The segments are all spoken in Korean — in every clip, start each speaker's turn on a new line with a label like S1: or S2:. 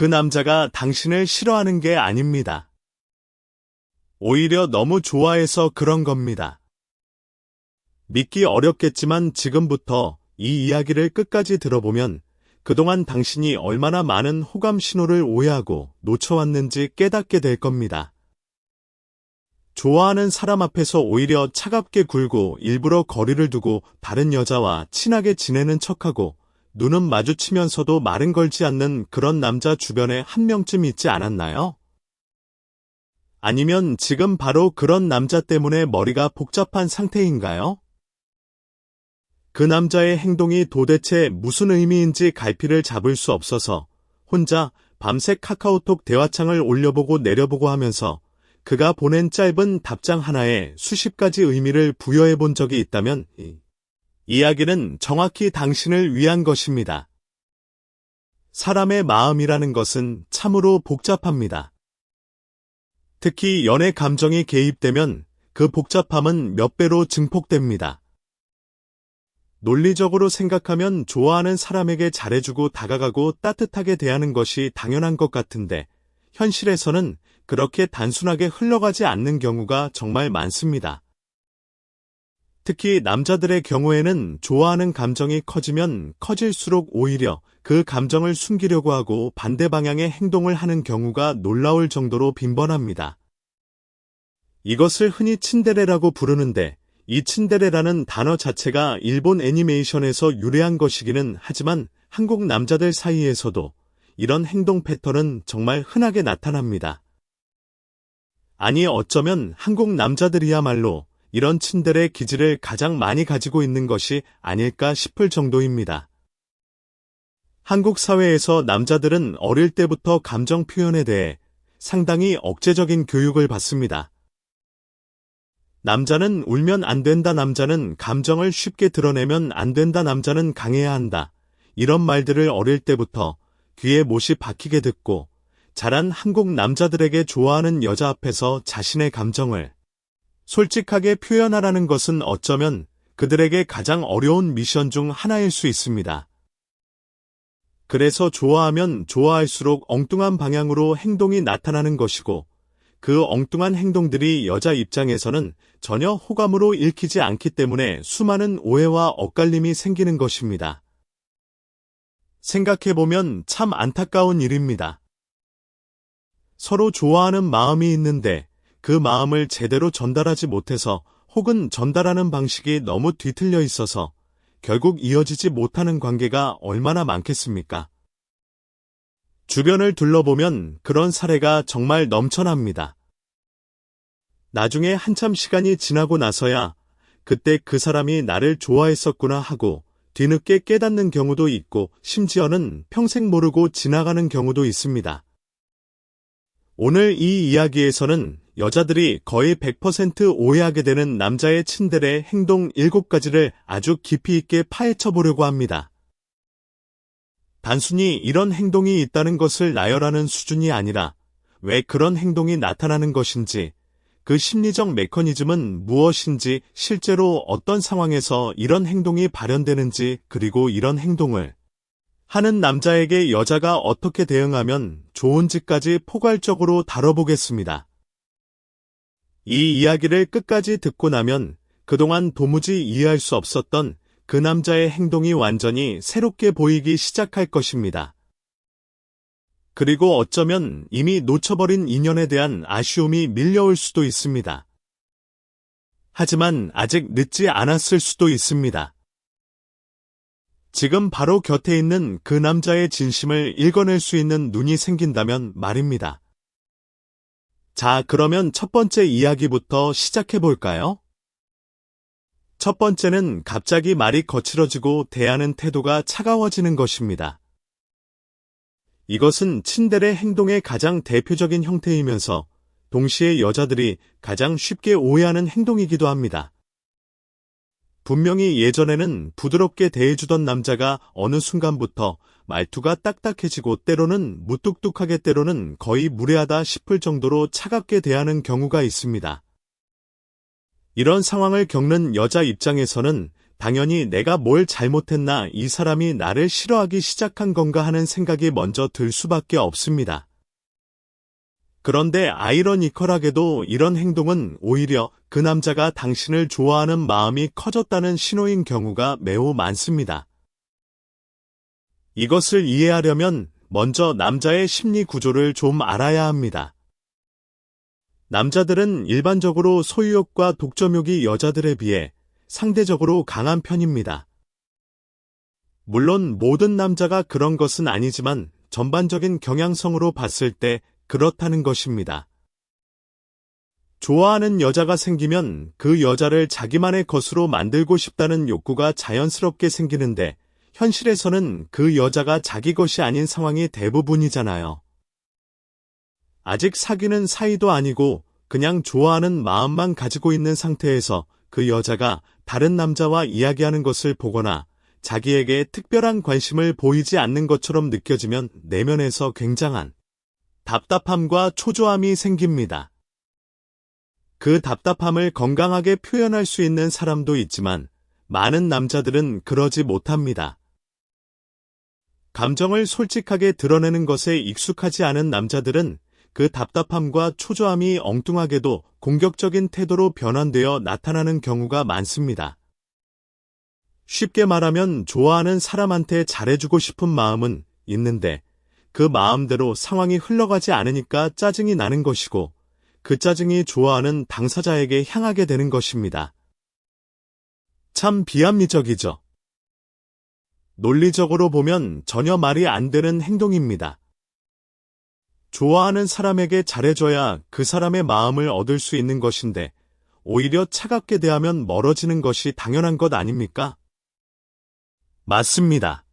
S1: 그 남자가 당신을 싫어하는 게 아닙니다. 오히려 너무 좋아해서 그런 겁니다. 믿기 어렵겠지만 지금부터 이 이야기를 끝까지 들어보면 그동안 당신이 얼마나 많은 호감 신호를 오해하고 놓쳐왔는지 깨닫게 될 겁니다. 좋아하는 사람 앞에서 오히려 차갑게 굴고 일부러 거리를 두고 다른 여자와 친하게 지내는 척하고 눈은 마주치면서도 말은 걸지 않는 그런 남자 주변에 한 명쯤 있지 않았나요? 아니면 지금 바로 그런 남자 때문에 머리가 복잡한 상태인가요? 그 남자의 행동이 도대체 무슨 의미인지 갈피를 잡을 수 없어서 혼자 밤새 카카오톡 대화창을 올려보고 내려보고 하면서 그가 보낸 짧은 답장 하나에 수십 가지 의미를 부여해 본 적이 있다면 이야기는 정확히 당신을 위한 것입니다. 사람의 마음이라는 것은 참으로 복잡합니다. 특히 연애 감정이 개입되면 그 복잡함은 몇 배로 증폭됩니다. 논리적으로 생각하면 좋아하는 사람에게 잘해주고 다가가고 따뜻하게 대하는 것이 당연한 것 같은데 현실에서는 그렇게 단순하게 흘러가지 않는 경우가 정말 많습니다. 특히 남자들의 경우에는 좋아하는 감정이 커지면 커질수록 오히려 그 감정을 숨기려고 하고 반대 방향의 행동을 하는 경우가 놀라울 정도로 빈번합니다. 이것을 흔히 츤데레라고 부르는데 이 츤데레라는 단어 자체가 일본 애니메이션에서 유래한 것이기는 하지만 한국 남자들 사이에서도 이런 행동 패턴은 정말 흔하게 나타납니다. 아니 어쩌면 한국 남자들이야말로 이런 츤데레 기질을 가장 많이 가지고 있는 것이 아닐까 싶을 정도입니다. 한국 사회에서 남자들은 어릴 때부터 감정 표현에 대해 상당히 억제적인 교육을 받습니다. 남자는 울면 안 된다, 남자는 감정을 쉽게 드러내면 안 된다, 남자는 강해야 한다. 이런 말들을 어릴 때부터 귀에 못이 박히게 듣고 자란 한국 남자들에게 좋아하는 여자 앞에서 자신의 감정을 솔직하게 표현하라는 것은 어쩌면 그들에게 가장 어려운 미션 중 하나일 수 있습니다. 그래서 좋아하면 좋아할수록 엉뚱한 방향으로 행동이 나타나는 것이고 그 엉뚱한 행동들이 여자 입장에서는 전혀 호감으로 읽히지 않기 때문에 수많은 오해와 엇갈림이 생기는 것입니다. 생각해보면 참 안타까운 일입니다. 서로 좋아하는 마음이 있는데 그 마음을 제대로 전달하지 못해서 혹은 전달하는 방식이 너무 뒤틀려 있어서 결국 이어지지 못하는 관계가 얼마나 많겠습니까? 주변을 둘러보면 그런 사례가 정말 넘쳐납니다. 나중에 한참 시간이 지나고 나서야 그때 그 사람이 나를 좋아했었구나 하고 뒤늦게 깨닫는 경우도 있고 심지어는 평생 모르고 지나가는 경우도 있습니다. 오늘 이 이야기에서는 여자들이 거의 100% 오해하게 되는 남자의 츤데레 행동 7가지를 아주 깊이 있게 파헤쳐 보려고 합니다. 단순히 이런 행동이 있다는 것을 나열하는 수준이 아니라 왜 그런 행동이 나타나는 것인지, 그 심리적 메커니즘은 무엇인지, 실제로 어떤 상황에서 이런 행동이 발현되는지, 그리고 이런 행동을 하는 남자에게 여자가 어떻게 대응하면 좋은지까지 포괄적으로 다뤄보겠습니다. 이 이야기를 끝까지 듣고 나면 그동안 도무지 이해할 수 없었던 그 남자의 행동이 완전히 새롭게 보이기 시작할 것입니다. 그리고 어쩌면 이미 놓쳐버린 인연에 대한 아쉬움이 밀려올 수도 있습니다. 하지만 아직 늦지 않았을 수도 있습니다. 지금 바로 곁에 있는 그 남자의 진심을 읽어낼 수 있는 눈이 생긴다면 말입니다. 자, 그러면 첫 번째 이야기부터 시작해볼까요? 첫 번째는 갑자기 말이 거칠어지고 대하는 태도가 차가워지는 것입니다. 이것은 츤데레 행동의 가장 대표적인 형태이면서 동시에 여자들이 가장 쉽게 오해하는 행동이기도 합니다. 분명히 예전에는 부드럽게 대해주던 남자가 어느 순간부터 말투가 딱딱해지고 때로는 무뚝뚝하게 때로는 거의 무례하다 싶을 정도로 차갑게 대하는 경우가 있습니다. 이런 상황을 겪는 여자 입장에서는 당연히 내가 뭘 잘못했나, 이 사람이 나를 싫어하기 시작한 건가 하는 생각이 먼저 들 수밖에 없습니다. 그런데 아이러니컬하게도 이런 행동은 오히려 그 남자가 당신을 좋아하는 마음이 커졌다는 신호인 경우가 매우 많습니다. 이것을 이해하려면 먼저 남자의 심리 구조를 좀 알아야 합니다. 남자들은 일반적으로 소유욕과 독점욕이 여자들에 비해 상대적으로 강한 편입니다. 물론 모든 남자가 그런 것은 아니지만 전반적인 경향성으로 봤을 때 그렇다는 것입니다. 좋아하는 여자가 생기면 그 여자를 자기만의 것으로 만들고 싶다는 욕구가 자연스럽게 생기는데 현실에서는 그 여자가 자기 것이 아닌 상황이 대부분이잖아요. 아직 사귀는 사이도 아니고 그냥 좋아하는 마음만 가지고 있는 상태에서 그 여자가 다른 남자와 이야기하는 것을 보거나 자기에게 특별한 관심을 보이지 않는 것처럼 느껴지면 내면에서 굉장한 답답함과 초조함이 생깁니다. 그 답답함을 건강하게 표현할 수 있는 사람도 있지만 많은 남자들은 그러지 못합니다. 감정을 솔직하게 드러내는 것에 익숙하지 않은 남자들은 그 답답함과 초조함이 엉뚱하게도 공격적인 태도로 변환되어 나타나는 경우가 많습니다. 쉽게 말하면 좋아하는 사람한테 잘해주고 싶은 마음은 있는데 그 마음대로 상황이 흘러가지 않으니까 짜증이 나는 것이고 그 짜증이 좋아하는 당사자에게 향하게 되는 것입니다. 참 비합리적이죠. 논리적으로 보면 전혀 말이 안 되는 행동입니다. 좋아하는 사람에게 잘해줘야 그 사람의 마음을 얻을 수 있는 것인데 오히려 차갑게 대하면 멀어지는 것이 당연한 것 아닙니까? 맞습니다.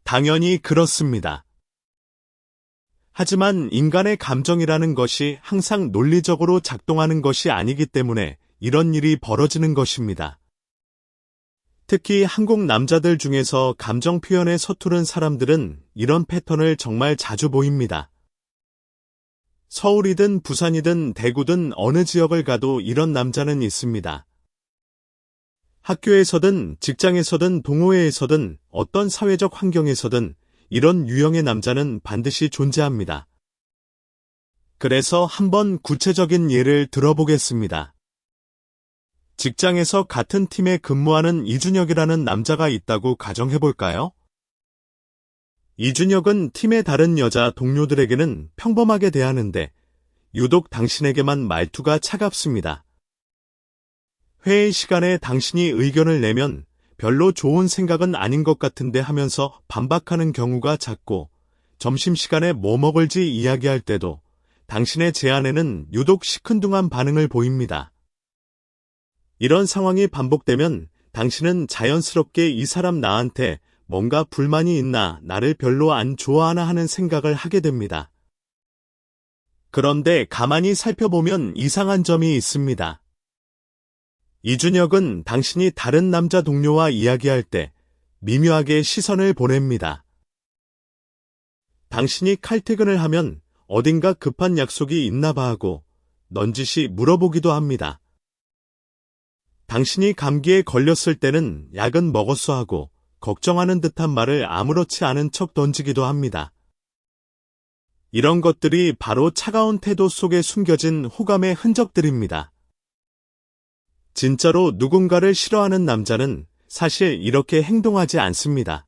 S1: 당연히 그렇습니다. 하지만 인간의 감정이라는 것이 항상 논리적으로 작동하는 것이 아니기 때문에 이런 일이 벌어지는 것입니다. 특히 한국 남자들 중에서 감정 표현에 서투른 사람들은 이런 패턴을 정말 자주 보입니다. 서울이든 부산이든 대구든 어느 지역을 가도 이런 남자는 있습니다. 학교에서든 직장에서든 동호회에서든 어떤 사회적 환경에서든 이런 유형의 남자는 반드시 존재합니다. 그래서 한번 구체적인 예를 들어보겠습니다. 직장에서 같은 팀에 근무하는 이준혁이라는 남자가 있다고 가정해볼까요? 이준혁은 팀의 다른 여자 동료들에게는 평범하게 대하는데 유독 당신에게만 말투가 차갑습니다. 회의 시간에 당신이 의견을 내면 별로 좋은 생각은 아닌 것 같은데 하면서 반박하는 경우가 잦고 점심시간에 뭐 먹을지 이야기할 때도 당신의 제안에는 유독 시큰둥한 반응을 보입니다. 이런 상황이 반복되면 당신은 자연스럽게 이 사람 나한테 뭔가 불만이 있나, 나를 별로 안 좋아하나 하는 생각을 하게 됩니다. 그런데 가만히 살펴보면 이상한 점이 있습니다. 이준혁은 당신이 다른 남자 동료와 이야기할 때 미묘하게 시선을 보냅니다. 당신이 칼퇴근을 하면 어딘가 급한 약속이 있나 봐 하고 넌지시 물어보기도 합니다. 당신이 감기에 걸렸을 때는 약은 먹었어 하고 걱정하는 듯한 말을 아무렇지 않은 척 던지기도 합니다. 이런 것들이 바로 차가운 태도 속에 숨겨진 호감의 흔적들입니다. 진짜로 누군가를 싫어하는 남자는 사실 이렇게 행동하지 않습니다.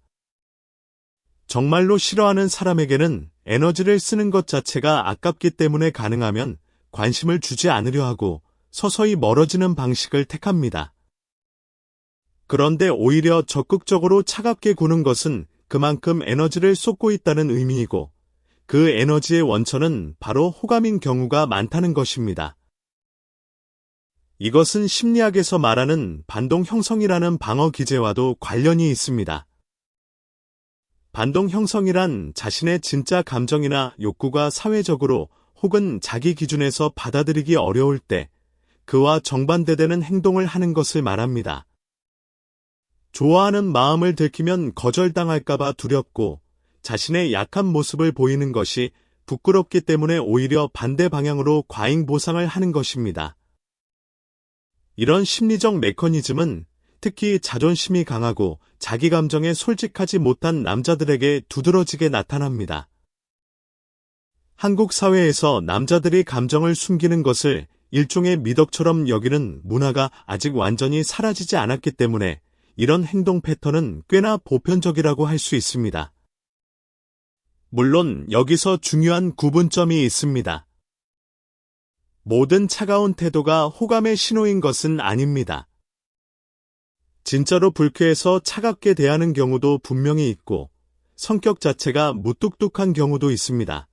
S1: 정말로 싫어하는 사람에게는 에너지를 쓰는 것 자체가 아깝기 때문에 가능하면 관심을 주지 않으려 하고 서서히 멀어지는 방식을 택합니다. 그런데 오히려 적극적으로 차갑게 구는 것은 그만큼 에너지를 쏟고 있다는 의미이고 그 에너지의 원천은 바로 호감인 경우가 많다는 것입니다. 이것은 심리학에서 말하는 반동 형성이라는 방어 기제와도 관련이 있습니다. 반동 형성이란 자신의 진짜 감정이나 욕구가 사회적으로 혹은 자기 기준에서 받아들이기 어려울 때 그와 정반대되는 행동을 하는 것을 말합니다. 좋아하는 마음을 들키면 거절당할까봐 두렵고 자신의 약한 모습을 보이는 것이 부끄럽기 때문에 오히려 반대 방향으로 과잉 보상을 하는 것입니다. 이런 심리적 메커니즘은 특히 자존심이 강하고 자기 감정에 솔직하지 못한 남자들에게 두드러지게 나타납니다. 한국 사회에서 남자들이 감정을 숨기는 것을 일종의 미덕처럼 여기는 문화가 아직 완전히 사라지지 않았기 때문에 이런 행동 패턴은 꽤나 보편적이라고 할 수 있습니다. 물론 여기서 중요한 구분점이 있습니다. 모든 차가운 태도가 호감의 신호인 것은 아닙니다. 진짜로 불쾌해서 차갑게 대하는 경우도 분명히 있고 성격 자체가 무뚝뚝한 경우도 있습니다.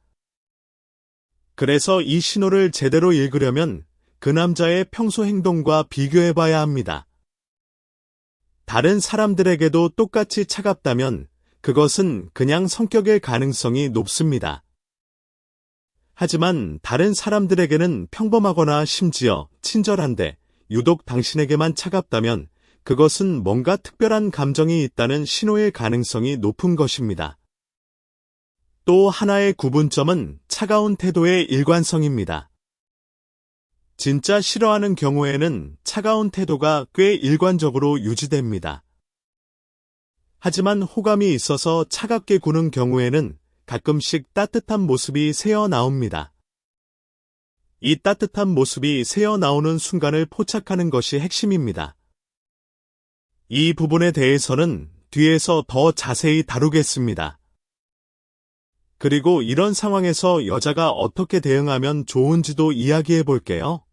S1: 그래서 이 신호를 제대로 읽으려면 그 남자의 평소 행동과 비교해봐야 합니다. 다른 사람들에게도 똑같이 차갑다면 그것은 그냥 성격일 가능성이 높습니다. 하지만 다른 사람들에게는 평범하거나 심지어 친절한데 유독 당신에게만 차갑다면 그것은 뭔가 특별한 감정이 있다는 신호일 가능성이 높은 것입니다. 또 하나의 구분점은 차가운 태도의 일관성입니다. 진짜 싫어하는 경우에는 차가운 태도가 꽤 일관적으로 유지됩니다. 하지만 호감이 있어서 차갑게 구는 경우에는 가끔씩 따뜻한 모습이 새어 나옵니다. 이 따뜻한 모습이 새어 나오는 순간을 포착하는 것이 핵심입니다. 이 부분에 대해서는 뒤에서 더 자세히 다루겠습니다. 그리고 이런 상황에서 여자가 어떻게 대응하면 좋은지도 이야기해 볼게요.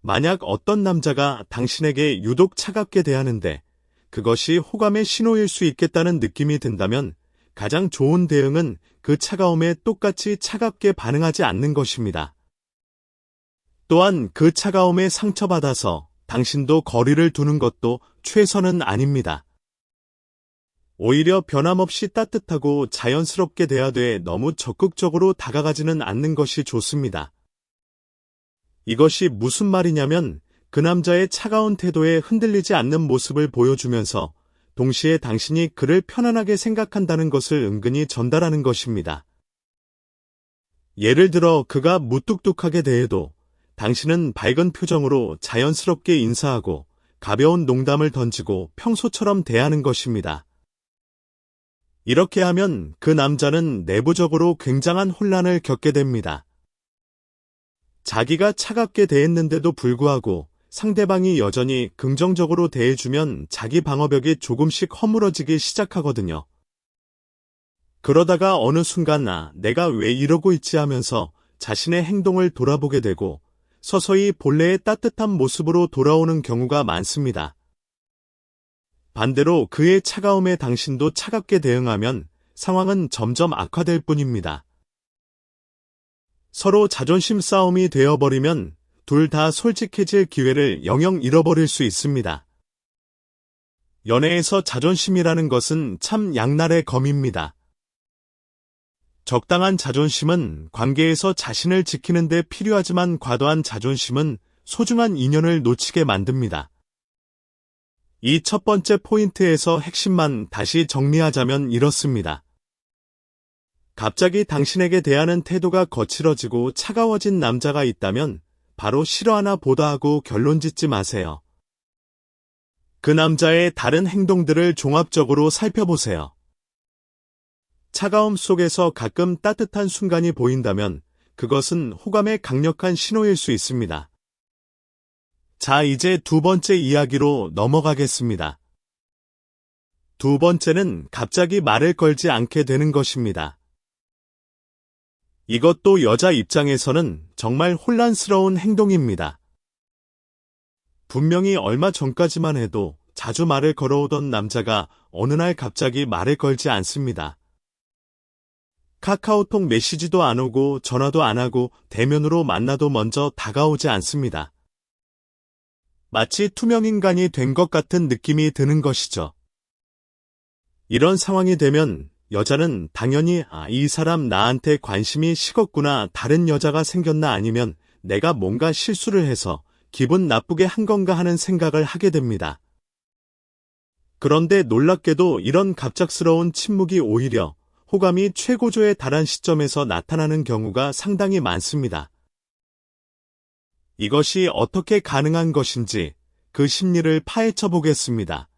S1: 만약 어떤 남자가 당신에게 유독 차갑게 대하는데 그것이 호감의 신호일 수 있겠다는 느낌이 든다면 가장 좋은 대응은 그 차가움에 똑같이 차갑게 반응하지 않는 것입니다. 또한 그 차가움에 상처받아서 당신도 거리를 두는 것도 최선은 아닙니다. 오히려 변함없이 따뜻하고 자연스럽게 대하되 너무 적극적으로 다가가지는 않는 것이 좋습니다. 이것이 무슨 말이냐면 그 남자의 차가운 태도에 흔들리지 않는 모습을 보여주면서 동시에 당신이 그를 편안하게 생각한다는 것을 은근히 전달하는 것입니다. 예를 들어 그가 무뚝뚝하게 대해도 당신은 밝은 표정으로 자연스럽게 인사하고 가벼운 농담을 던지고 평소처럼 대하는 것입니다. 이렇게 하면 그 남자는 내부적으로 굉장한 혼란을 겪게 됩니다. 자기가 차갑게 대했는데도 불구하고 상대방이 여전히 긍정적으로 대해주면 자기 방어벽이 조금씩 허물어지기 시작하거든요. 그러다가 어느 순간 내가 왜 이러고 있지 하면서 자신의 행동을 돌아보게 되고 서서히 본래의 따뜻한 모습으로 돌아오는 경우가 많습니다. 반대로 그의 차가움에 당신도 차갑게 대응하면 상황은 점점 악화될 뿐입니다. 서로 자존심 싸움이 되어버리면 둘 다 솔직해질 기회를 영영 잃어버릴 수 있습니다. 연애에서 자존심이라는 것은 참 양날의 검입니다. 적당한 자존심은 관계에서 자신을 지키는 데 필요하지만 과도한 자존심은 소중한 인연을 놓치게 만듭니다. 이 첫 번째 포인트에서 핵심만 다시 정리하자면 이렇습니다. 갑자기 당신에게 대하는 태도가 거칠어지고 차가워진 남자가 있다면 바로 싫어하나 보다 하고 결론 짓지 마세요. 그 남자의 다른 행동들을 종합적으로 살펴보세요. 차가움 속에서 가끔 따뜻한 순간이 보인다면 그것은 호감의 강력한 신호일 수 있습니다. 자, 이제 두 번째 이야기로 넘어가겠습니다. 두 번째는 갑자기 말을 걸지 않게 되는 것입니다. 이것도 여자 입장에서는 정말 혼란스러운 행동입니다. 분명히 얼마 전까지만 해도 자주 말을 걸어오던 남자가 어느 날 갑자기 말을 걸지 않습니다. 카카오톡 메시지도 안 오고 전화도 안 하고 대면으로 만나도 먼저 다가오지 않습니다. 마치 투명인간이 된 것 같은 느낌이 드는 것이죠. 이런 상황이 되면 여자는 당연히 이 사람 나한테 관심이 식었구나, 다른 여자가 생겼나, 아니면 내가 뭔가 실수를 해서 기분 나쁘게 한 건가 하는 생각을 하게 됩니다. 그런데 놀랍게도 이런 갑작스러운 침묵이 오히려 호감이 최고조에 달한 시점에서 나타나는 경우가 상당히 많습니다. 이것이 어떻게 가능한 것인지 그 심리를 파헤쳐 보겠습니다.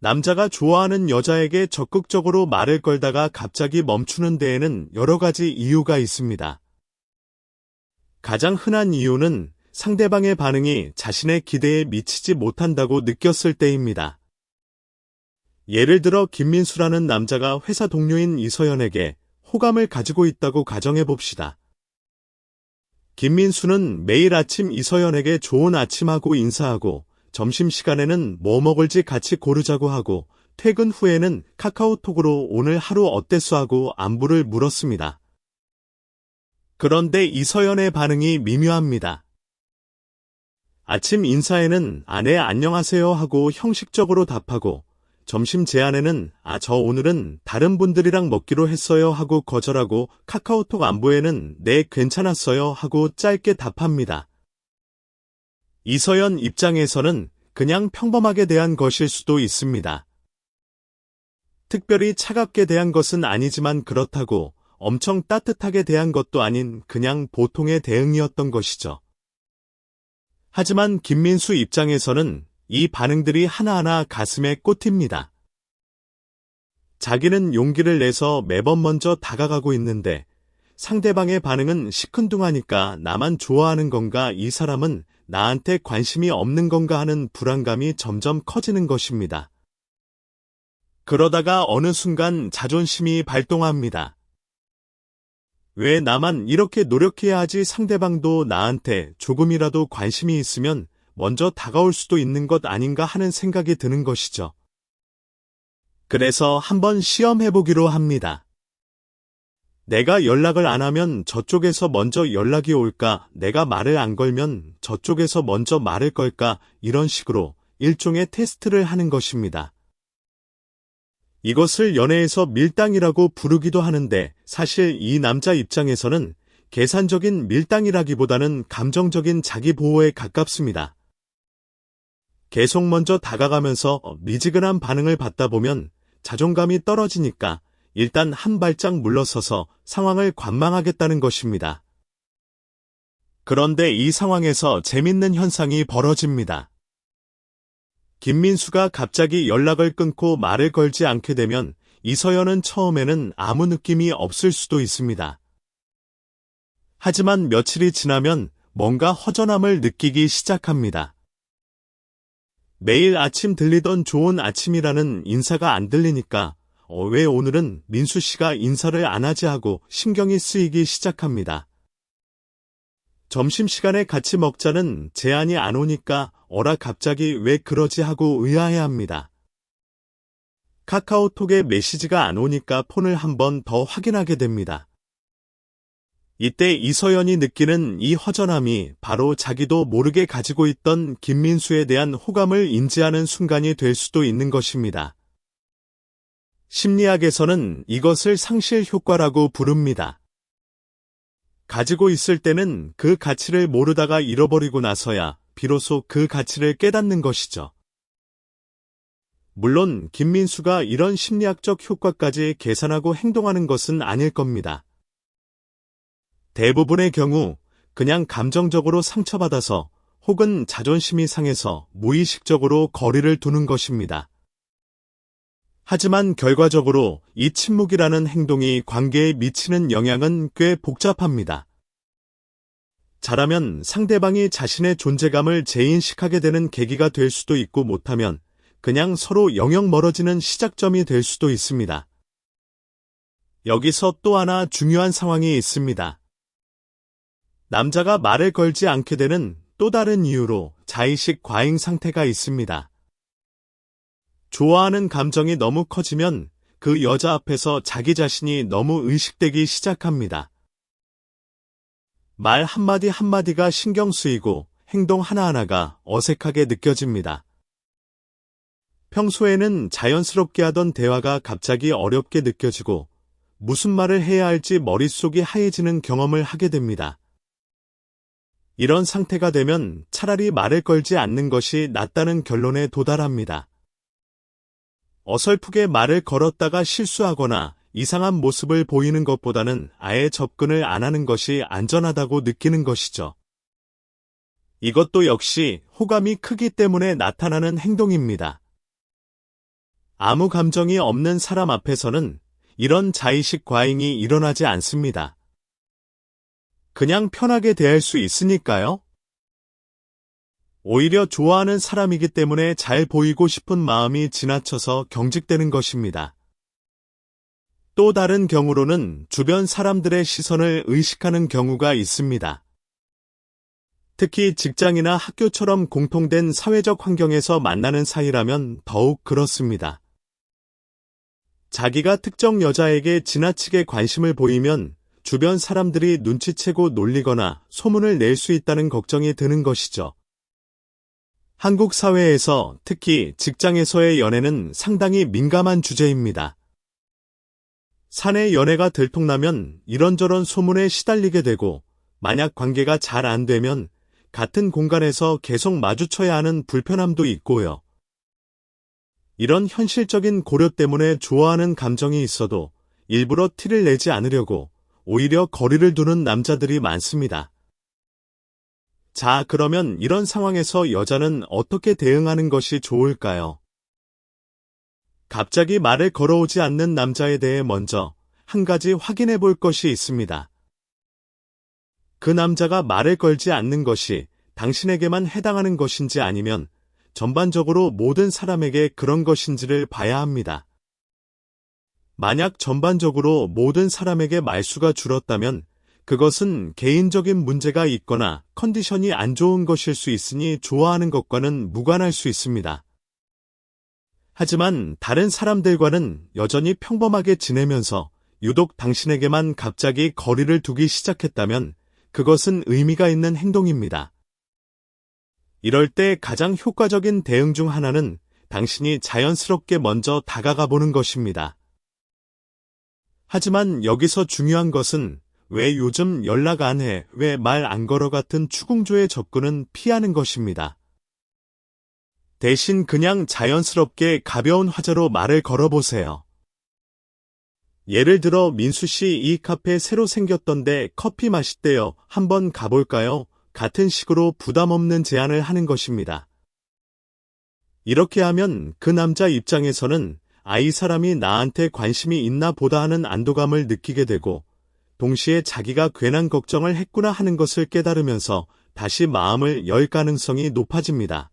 S1: 남자가 좋아하는 여자에게 적극적으로 말을 걸다가 갑자기 멈추는 데에는 여러 가지 이유가 있습니다. 가장 흔한 이유는 상대방의 반응이 자신의 기대에 미치지 못한다고 느꼈을 때입니다. 예를 들어 김민수라는 남자가 회사 동료인 이서연에게 호감을 가지고 있다고 가정해 봅시다. 김민수는 매일 아침 이서연에게 좋은 아침하고 인사하고 점심시간에는 뭐 먹을지 같이 고르자고 하고 퇴근 후에는 카카오톡으로 오늘 하루 어땠어 하고 안부를 물었습니다. 그런데 이서연의 반응이 미묘합니다. 아침 인사에는 네 안녕하세요 하고 형식적으로 답하고 점심 제안에는 저 오늘은 다른 분들이랑 먹기로 했어요 하고 거절하고 카카오톡 안부에는 네 괜찮았어요 하고 짧게 답합니다. 이서연 입장에서는 그냥 평범하게 대한 것일 수도 있습니다. 특별히 차갑게 대한 것은 아니지만 그렇다고 엄청 따뜻하게 대한 것도 아닌 그냥 보통의 대응이었던 것이죠. 하지만 김민수 입장에서는 이 반응들이 하나하나 가슴에 꽂힙니다. 자기는 용기를 내서 매번 먼저 다가가고 있는데 상대방의 반응은 시큰둥하니까 나만 좋아하는 건가, 이 사람은 나한테 관심이 없는 건가 하는 불안감이 점점 커지는 것입니다. 그러다가 어느 순간 자존심이 발동합니다. 왜 나만 이렇게 노력해야 하지? 상대방도 나한테 조금이라도 관심이 있으면 먼저 다가올 수도 있는 것 아닌가 하는 생각이 드는 것이죠. 그래서 한번 시험해보기로 합니다. 내가 연락을 안 하면 저쪽에서 먼저 연락이 올까? 내가 말을 안 걸면 저쪽에서 먼저 말을 걸까? 이런 식으로 일종의 테스트를 하는 것입니다. 이것을 연애에서 밀당이라고 부르기도 하는데 사실 이 남자 입장에서는 계산적인 밀당이라기보다는 감정적인 자기 보호에 가깝습니다. 계속 먼저 다가가면서 미지근한 반응을 받다 보면 자존감이 떨어지니까 일단 한 발짝 물러서서 상황을 관망하겠다는 것입니다. 그런데 이 상황에서 재밌는 현상이 벌어집니다. 김민수가 갑자기 연락을 끊고 말을 걸지 않게 되면 이서연은 처음에는 아무 느낌이 없을 수도 있습니다. 하지만 며칠이 지나면 뭔가 허전함을 느끼기 시작합니다. 매일 아침 들리던 좋은 아침이라는 인사가 안 들리니까 왜 오늘은 민수 씨가 인사를 안 하지 하고 신경이 쓰이기 시작합니다. 점심시간에 같이 먹자는 제안이 안 오니까 갑자기 왜 그러지 하고 의아해합니다. 카카오톡에 메시지가 안 오니까 폰을 한 번 더 확인하게 됩니다. 이때 이서연이 느끼는 이 허전함이 바로 자기도 모르게 가지고 있던 김민수에 대한 호감을 인지하는 순간이 될 수도 있는 것입니다. 심리학에서는 이것을 상실 효과라고 부릅니다. 가지고 있을 때는 그 가치를 모르다가 잃어버리고 나서야 비로소 그 가치를 깨닫는 것이죠. 물론 김민수가 이런 심리학적 효과까지 계산하고 행동하는 것은 아닐 겁니다. 대부분의 경우 그냥 감정적으로 상처받아서 혹은 자존심이 상해서 무의식적으로 거리를 두는 것입니다. 하지만 결과적으로 이 침묵이라는 행동이 관계에 미치는 영향은 꽤 복잡합니다. 잘하면 상대방이 자신의 존재감을 재인식하게 되는 계기가 될 수도 있고 못하면 그냥 서로 영역 멀어지는 시작점이 될 수도 있습니다. 여기서 또 하나 중요한 상황이 있습니다. 남자가 말을 걸지 않게 되는 또 다른 이유로 자의식 과잉 상태가 있습니다. 좋아하는 감정이 너무 커지면 그 여자 앞에서 자기 자신이 너무 의식되기 시작합니다. 말 한마디 한마디가 신경 쓰이고 행동 하나하나가 어색하게 느껴집니다. 평소에는 자연스럽게 하던 대화가 갑자기 어렵게 느껴지고 무슨 말을 해야 할지 머릿속이 하얘지는 경험을 하게 됩니다. 이런 상태가 되면 차라리 말을 걸지 않는 것이 낫다는 결론에 도달합니다. 어설프게 말을 걸었다가 실수하거나 이상한 모습을 보이는 것보다는 아예 접근을 안 하는 것이 안전하다고 느끼는 것이죠. 이것도 역시 호감이 크기 때문에 나타나는 행동입니다. 아무 감정이 없는 사람 앞에서는 이런 자의식 과잉이 일어나지 않습니다. 그냥 편하게 대할 수 있으니까요. 오히려 좋아하는 사람이기 때문에 잘 보이고 싶은 마음이 지나쳐서 경직되는 것입니다. 또 다른 경우로는 주변 사람들의 시선을 의식하는 경우가 있습니다. 특히 직장이나 학교처럼 공통된 사회적 환경에서 만나는 사이라면 더욱 그렇습니다. 자기가 특정 여자에게 지나치게 관심을 보이면 주변 사람들이 눈치채고 놀리거나 소문을 낼 수 있다는 걱정이 드는 것이죠. 한국 사회에서 특히 직장에서의 연애는 상당히 민감한 주제입니다. 사내 연애가 들통나면 이런저런 소문에 시달리게 되고 만약 관계가 잘 안 되면 같은 공간에서 계속 마주쳐야 하는 불편함도 있고요. 이런 현실적인 고려 때문에 좋아하는 감정이 있어도 일부러 티를 내지 않으려고 오히려 거리를 두는 남자들이 많습니다. 자, 그러면 이런 상황에서 여자는 어떻게 대응하는 것이 좋을까요? 갑자기 말을 걸어오지 않는 남자에 대해 먼저 한 가지 확인해 볼 것이 있습니다. 그 남자가 말을 걸지 않는 것이 당신에게만 해당하는 것인지 아니면 전반적으로 모든 사람에게 그런 것인지를 봐야 합니다. 만약 전반적으로 모든 사람에게 말수가 줄었다면 그것은 개인적인 문제가 있거나 컨디션이 안 좋은 것일 수 있으니 좋아하는 것과는 무관할 수 있습니다. 하지만 다른 사람들과는 여전히 평범하게 지내면서 유독 당신에게만 갑자기 거리를 두기 시작했다면 그것은 의미가 있는 행동입니다. 이럴 때 가장 효과적인 대응 중 하나는 당신이 자연스럽게 먼저 다가가 보는 것입니다. 하지만 여기서 중요한 것은 왜 요즘 연락 안 해, 왜 말 안 걸어 같은 추궁조의 접근은 피하는 것입니다. 대신 그냥 자연스럽게 가벼운 화제로 말을 걸어보세요. 예를 들어 민수 씨 이 카페 새로 생겼던데 커피 맛있대요. 한번 가볼까요? 같은 식으로 부담 없는 제안을 하는 것입니다. 이렇게 하면 그 남자 입장에서는 이 사람이 나한테 관심이 있나 보다 하는 안도감을 느끼게 되고 동시에 자기가 괜한 걱정을 했구나 하는 것을 깨달으면서 다시 마음을 열 가능성이 높아집니다.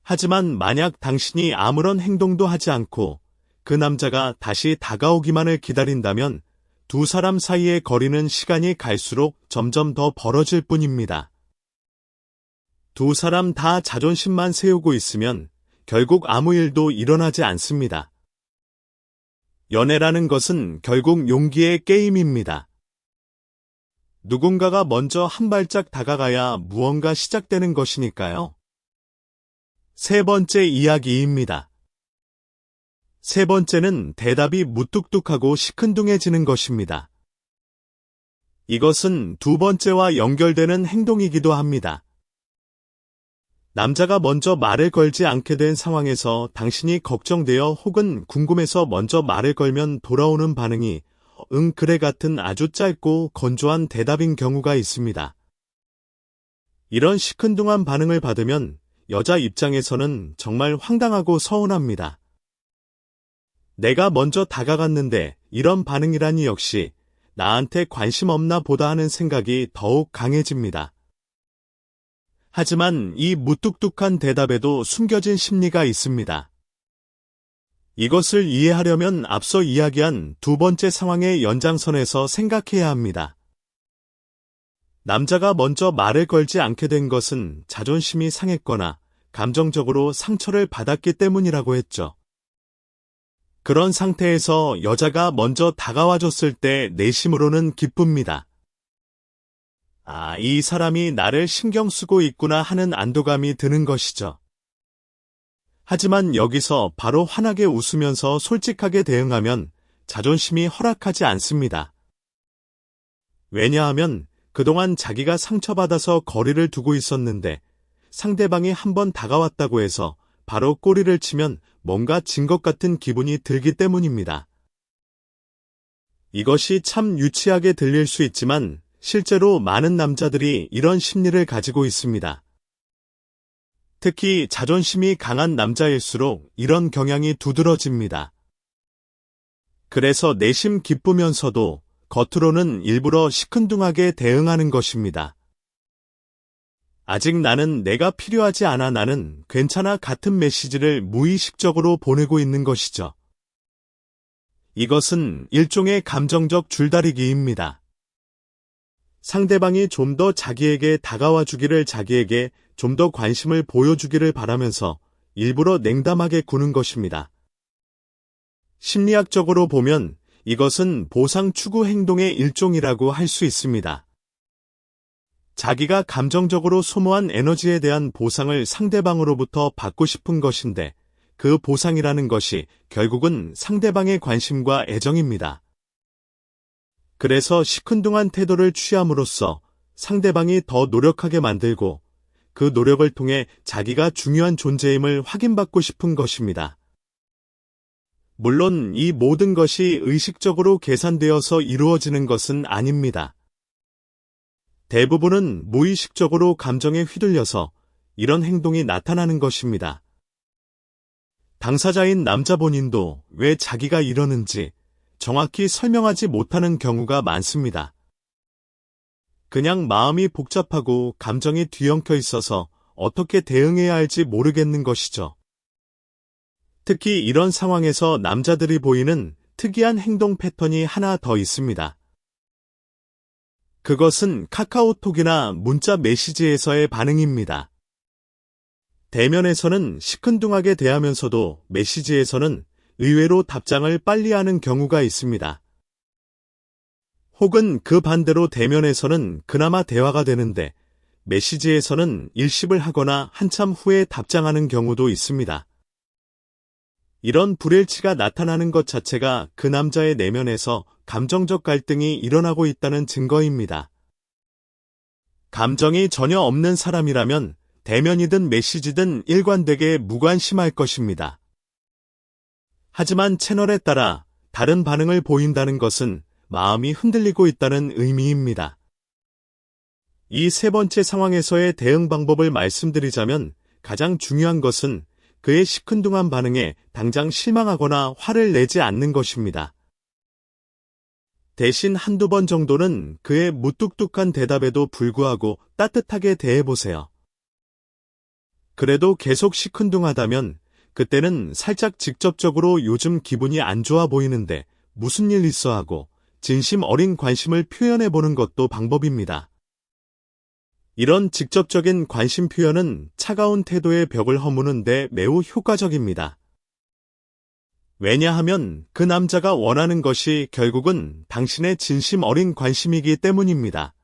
S1: 하지만 만약 당신이 아무런 행동도 하지 않고 그 남자가 다시 다가오기만을 기다린다면 두 사람 사이의 거리는 시간이 갈수록 점점 더 벌어질 뿐입니다. 두 사람 다 자존심만 세우고 있으면 결국 아무 일도 일어나지 않습니다. 연애라는 것은 결국 용기의 게임입니다. 누군가가 먼저 한 발짝 다가가야 무언가 시작되는 것이니까요. 세 번째 이야기입니다. 세 번째는 대답이 무뚝뚝하고 시큰둥해지는 것입니다. 이것은 두 번째와 연결되는 행동이기도 합니다. 남자가 먼저 말을 걸지 않게 된 상황에서 당신이 걱정되어 혹은 궁금해서 먼저 말을 걸면 돌아오는 반응이 응 그래 같은 아주 짧고 건조한 대답인 경우가 있습니다. 이런 시큰둥한 반응을 받으면 여자 입장에서는 정말 황당하고 서운합니다. 내가 먼저 다가갔는데 이런 반응이라니 역시 나한테 관심 없나 보다 하는 생각이 더욱 강해집니다. 하지만 이 무뚝뚝한 대답에도 숨겨진 심리가 있습니다. 이것을 이해하려면 앞서 이야기한 두 번째 상황의 연장선에서 생각해야 합니다. 남자가 먼저 말을 걸지 않게 된 것은 자존심이 상했거나 감정적으로 상처를 받았기 때문이라고 했죠. 그런 상태에서 여자가 먼저 다가와줬을 때 내심으로는 기쁩니다. 이 사람이 나를 신경 쓰고 있구나 하는 안도감이 드는 것이죠. 하지만 여기서 바로 환하게 웃으면서 솔직하게 대응하면 자존심이 허락하지 않습니다. 왜냐하면 그동안 자기가 상처받아서 거리를 두고 있었는데 상대방이 한번 다가왔다고 해서 바로 꼬리를 치면 뭔가 진 것 같은 기분이 들기 때문입니다. 이것이 참 유치하게 들릴 수 있지만 실제로 많은 남자들이 이런 심리를 가지고 있습니다. 특히 자존심이 강한 남자일수록 이런 경향이 두드러집니다. 그래서 내심 기쁘면서도 겉으로는 일부러 시큰둥하게 대응하는 것입니다. 아직 나는 내가 필요하지 않아 나는 괜찮아 같은 메시지를 무의식적으로 보내고 있는 것이죠. 이것은 일종의 감정적 줄다리기입니다. 상대방이 좀 더 자기에게 다가와 주기를 자기에게 좀 더 관심을 보여주기를 바라면서 일부러 냉담하게 구는 것입니다. 심리학적으로 보면 이것은 보상 추구 행동의 일종이라고 할 수 있습니다. 자기가 감정적으로 소모한 에너지에 대한 보상을 상대방으로부터 받고 싶은 것인데 그 보상이라는 것이 결국은 상대방의 관심과 애정입니다. 그래서 시큰둥한 태도를 취함으로써 상대방이 더 노력하게 만들고 그 노력을 통해 자기가 중요한 존재임을 확인받고 싶은 것입니다. 물론 이 모든 것이 의식적으로 계산되어서 이루어지는 것은 아닙니다. 대부분은 무의식적으로 감정에 휘둘려서 이런 행동이 나타나는 것입니다. 당사자인 남자 본인도 왜 자기가 이러는지 정확히 설명하지 못하는 경우가 많습니다. 그냥 마음이 복잡하고 감정이 뒤엉켜 있어서 어떻게 대응해야 할지 모르겠는 것이죠. 특히 이런 상황에서 남자들이 보이는 특이한 행동 패턴이 하나 더 있습니다. 그것은 카카오톡이나 문자 메시지에서의 반응입니다. 대면에서는 시큰둥하게 대하면서도 메시지에서는 의외로 답장을 빨리 하는 경우가 있습니다. 혹은 그 반대로 대면에서는 그나마 대화가 되는데 메시지에서는 일십을 하거나 한참 후에 답장하는 경우도 있습니다. 이런 불일치가 나타나는 것 자체가 그 남자의 내면에서 감정적 갈등이 일어나고 있다는 증거입니다. 감정이 전혀 없는 사람이라면 대면이든 메시지든 일관되게 무관심할 것입니다. 하지만 채널에 따라 다른 반응을 보인다는 것은 마음이 흔들리고 있다는 의미입니다. 이 세 번째 상황에서의 대응 방법을 말씀드리자면 가장 중요한 것은 그의 시큰둥한 반응에 당장 실망하거나 화를 내지 않는 것입니다. 대신 한두 번 정도는 그의 무뚝뚝한 대답에도 불구하고 따뜻하게 대해보세요. 그래도 계속 시큰둥하다면 그때는 살짝 직접적으로 요즘 기분이 안 좋아 보이는데 무슨 일 있어 하고 진심 어린 관심을 표현해보는 것도 방법입니다. 이런 직접적인 관심 표현은 차가운 태도의 벽을 허무는 데 매우 효과적입니다. 왜냐하면 그 남자가 원하는 것이 결국은 당신의 진심 어린 관심이기 때문입니다.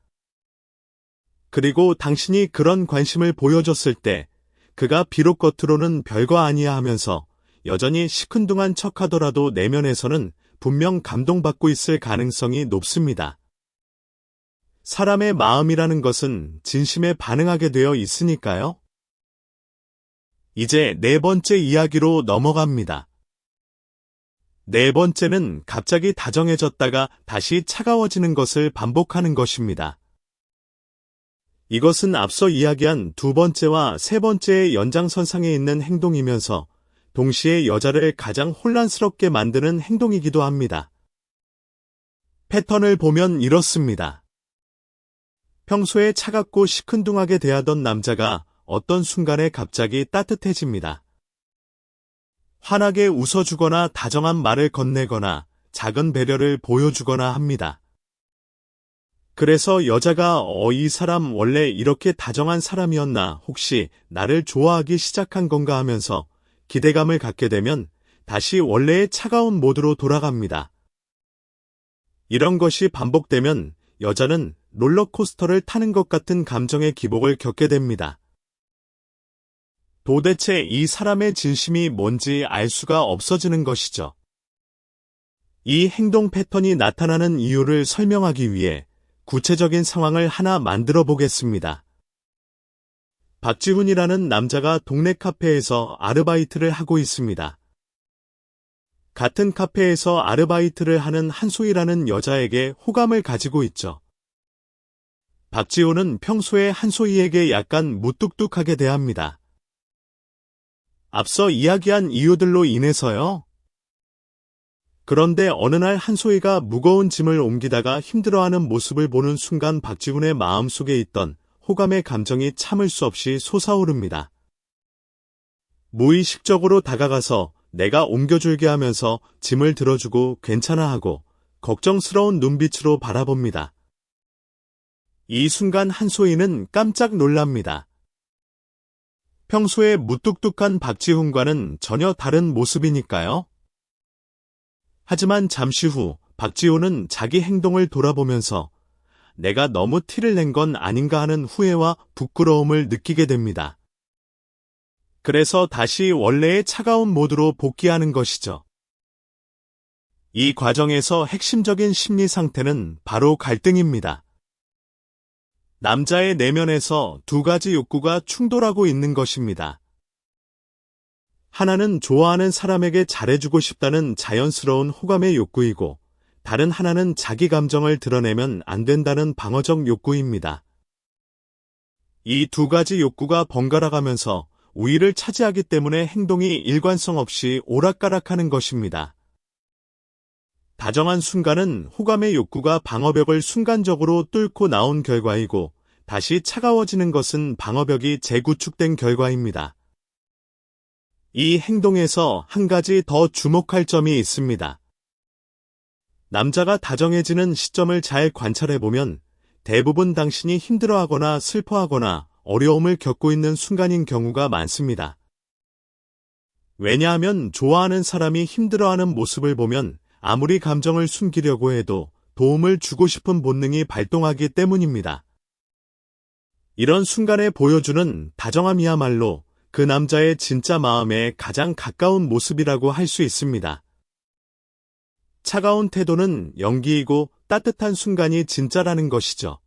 S1: 그리고 당신이 그런 관심을 보여줬을 때 그가 비록 겉으로는 별거 아니야 하면서 여전히 시큰둥한 척하더라도 내면에서는 분명 감동받고 있을 가능성이 높습니다. 사람의 마음이라는 것은 진심에 반응하게 되어 있으니까요. 이제 네 번째 이야기로 넘어갑니다. 네 번째는 갑자기 다정해졌다가 다시 차가워지는 것을 반복하는 것입니다. 이것은 앞서 이야기한 두 번째와 세 번째의 연장선상에 있는 행동이면서 동시에 여자를 가장 혼란스럽게 만드는 행동이기도 합니다. 패턴을 보면 이렇습니다. 평소에 차갑고 시큰둥하게 대하던 남자가 어떤 순간에 갑자기 따뜻해집니다. 환하게 웃어주거나 다정한 말을 건네거나 작은 배려를 보여주거나 합니다. 그래서 여자가 이 사람 원래 이렇게 다정한 사람이었나 혹시 나를 좋아하기 시작한 건가 하면서 기대감을 갖게 되면 다시 원래의 차가운 모드로 돌아갑니다. 이런 것이 반복되면 여자는 롤러코스터를 타는 것 같은 감정의 기복을 겪게 됩니다. 도대체 이 사람의 진심이 뭔지 알 수가 없어지는 것이죠. 이 행동 패턴이 나타나는 이유를 설명하기 위해 구체적인 상황을 하나 만들어 보겠습니다. 박지훈이라는 남자가 동네 카페에서 아르바이트를 하고 있습니다. 같은 카페에서 아르바이트를 하는 한소희라는 여자에게 호감을 가지고 있죠. 박지호는 평소에 한소희에게 약간 무뚝뚝하게 대합니다. 앞서 이야기한 이유들로 인해서요. 그런데 어느 날 한소희가 무거운 짐을 옮기다가 힘들어하는 모습을 보는 순간 박지훈의 마음속에 있던 호감의 감정이 참을 수 없이 솟아오릅니다. 무의식적으로 다가가서 내가 옮겨줄게 하면서 짐을 들어주고 괜찮아 하고 걱정스러운 눈빛으로 바라봅니다. 이 순간 한소희는 깜짝 놀랍니다. 평소에 무뚝뚝한 박지훈과는 전혀 다른 모습이니까요. 하지만 잠시 후 박지훈은 자기 행동을 돌아보면서 내가 너무 티를 낸 건 아닌가 하는 후회와 부끄러움을 느끼게 됩니다. 그래서 다시 원래의 차가운 모드로 복귀하는 것이죠. 이 과정에서 핵심적인 심리 상태는 바로 갈등입니다. 남자의 내면에서 두 가지 욕구가 충돌하고 있는 것입니다. 하나는 좋아하는 사람에게 잘해주고 싶다는 자연스러운 호감의 욕구이고, 다른 하나는 자기 감정을 드러내면 안 된다는 방어적 욕구입니다. 이 두 가지 욕구가 번갈아가면서 우위를 차지하기 때문에 행동이 일관성 없이 오락가락하는 것입니다. 다정한 순간은 호감의 욕구가 방어벽을 순간적으로 뚫고 나온 결과이고, 다시 차가워지는 것은 방어벽이 재구축된 결과입니다. 이 행동에서 한 가지 더 주목할 점이 있습니다. 남자가 다정해지는 시점을 잘 관찰해보면 대부분 당신이 힘들어하거나 슬퍼하거나 어려움을 겪고 있는 순간인 경우가 많습니다. 왜냐하면 좋아하는 사람이 힘들어하는 모습을 보면 아무리 감정을 숨기려고 해도 도움을 주고 싶은 본능이 발동하기 때문입니다. 이런 순간에 보여주는 다정함이야말로 그 남자의 진짜 마음에 가장 가까운 모습이라고 할 수 있습니다. 차가운 태도는 연기이고 따뜻한 순간이 진짜라는 것이죠.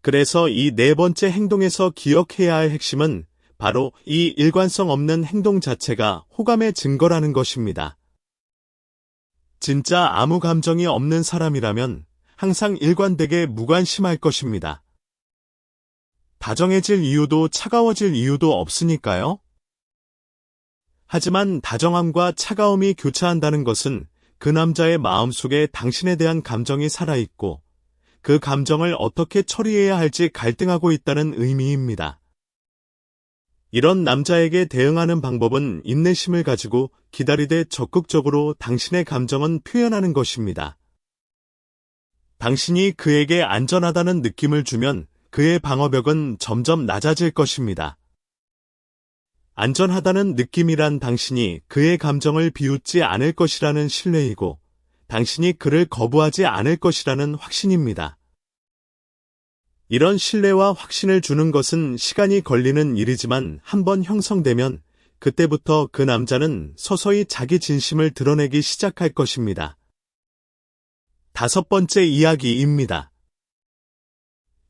S1: 그래서 이 네 번째 행동에서 기억해야 할 핵심은 바로 이 일관성 없는 행동 자체가 호감의 증거라는 것입니다. 진짜 아무 감정이 없는 사람이라면 항상 일관되게 무관심할 것입니다. 다정해질 이유도 차가워질 이유도 없으니까요. 하지만 다정함과 차가움이 교차한다는 것은 그 남자의 마음속에 당신에 대한 감정이 살아있고 그 감정을 어떻게 처리해야 할지 갈등하고 있다는 의미입니다. 이런 남자에게 대응하는 방법은 인내심을 가지고 기다리되 적극적으로 당신의 감정은 표현하는 것입니다. 당신이 그에게 안전하다는 느낌을 주면 그의 방어벽은 점점 낮아질 것입니다. 안전하다는 느낌이란 당신이 그의 감정을 비웃지 않을 것이라는 신뢰이고 당신이 그를 거부하지 않을 것이라는 확신입니다. 이런 신뢰와 확신을 주는 것은 시간이 걸리는 일이지만 한번 형성되면 그때부터 그 남자는 서서히 자기 진심을 드러내기 시작할 것입니다. 다섯 번째 이야기입니다.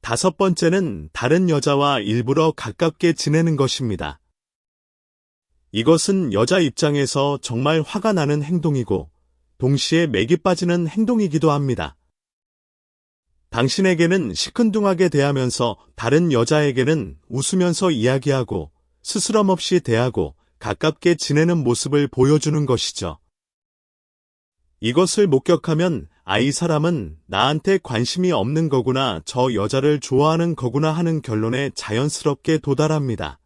S1: 다섯 번째는 다른 여자와 일부러 가깝게 지내는 것입니다. 이것은 여자 입장에서 정말 화가 나는 행동이고 동시에 맥이 빠지는 행동이기도 합니다. 당신에게는 시큰둥하게 대하면서 다른 여자에게는 웃으면서 이야기하고 스스럼 없이 대하고 가깝게 지내는 모습을 보여주는 것이죠. 이것을 목격하면 이 사람은 나한테 관심이 없는 거구나, 저 여자를 좋아하는 거구나 하는 결론에 자연스럽게 도달합니다.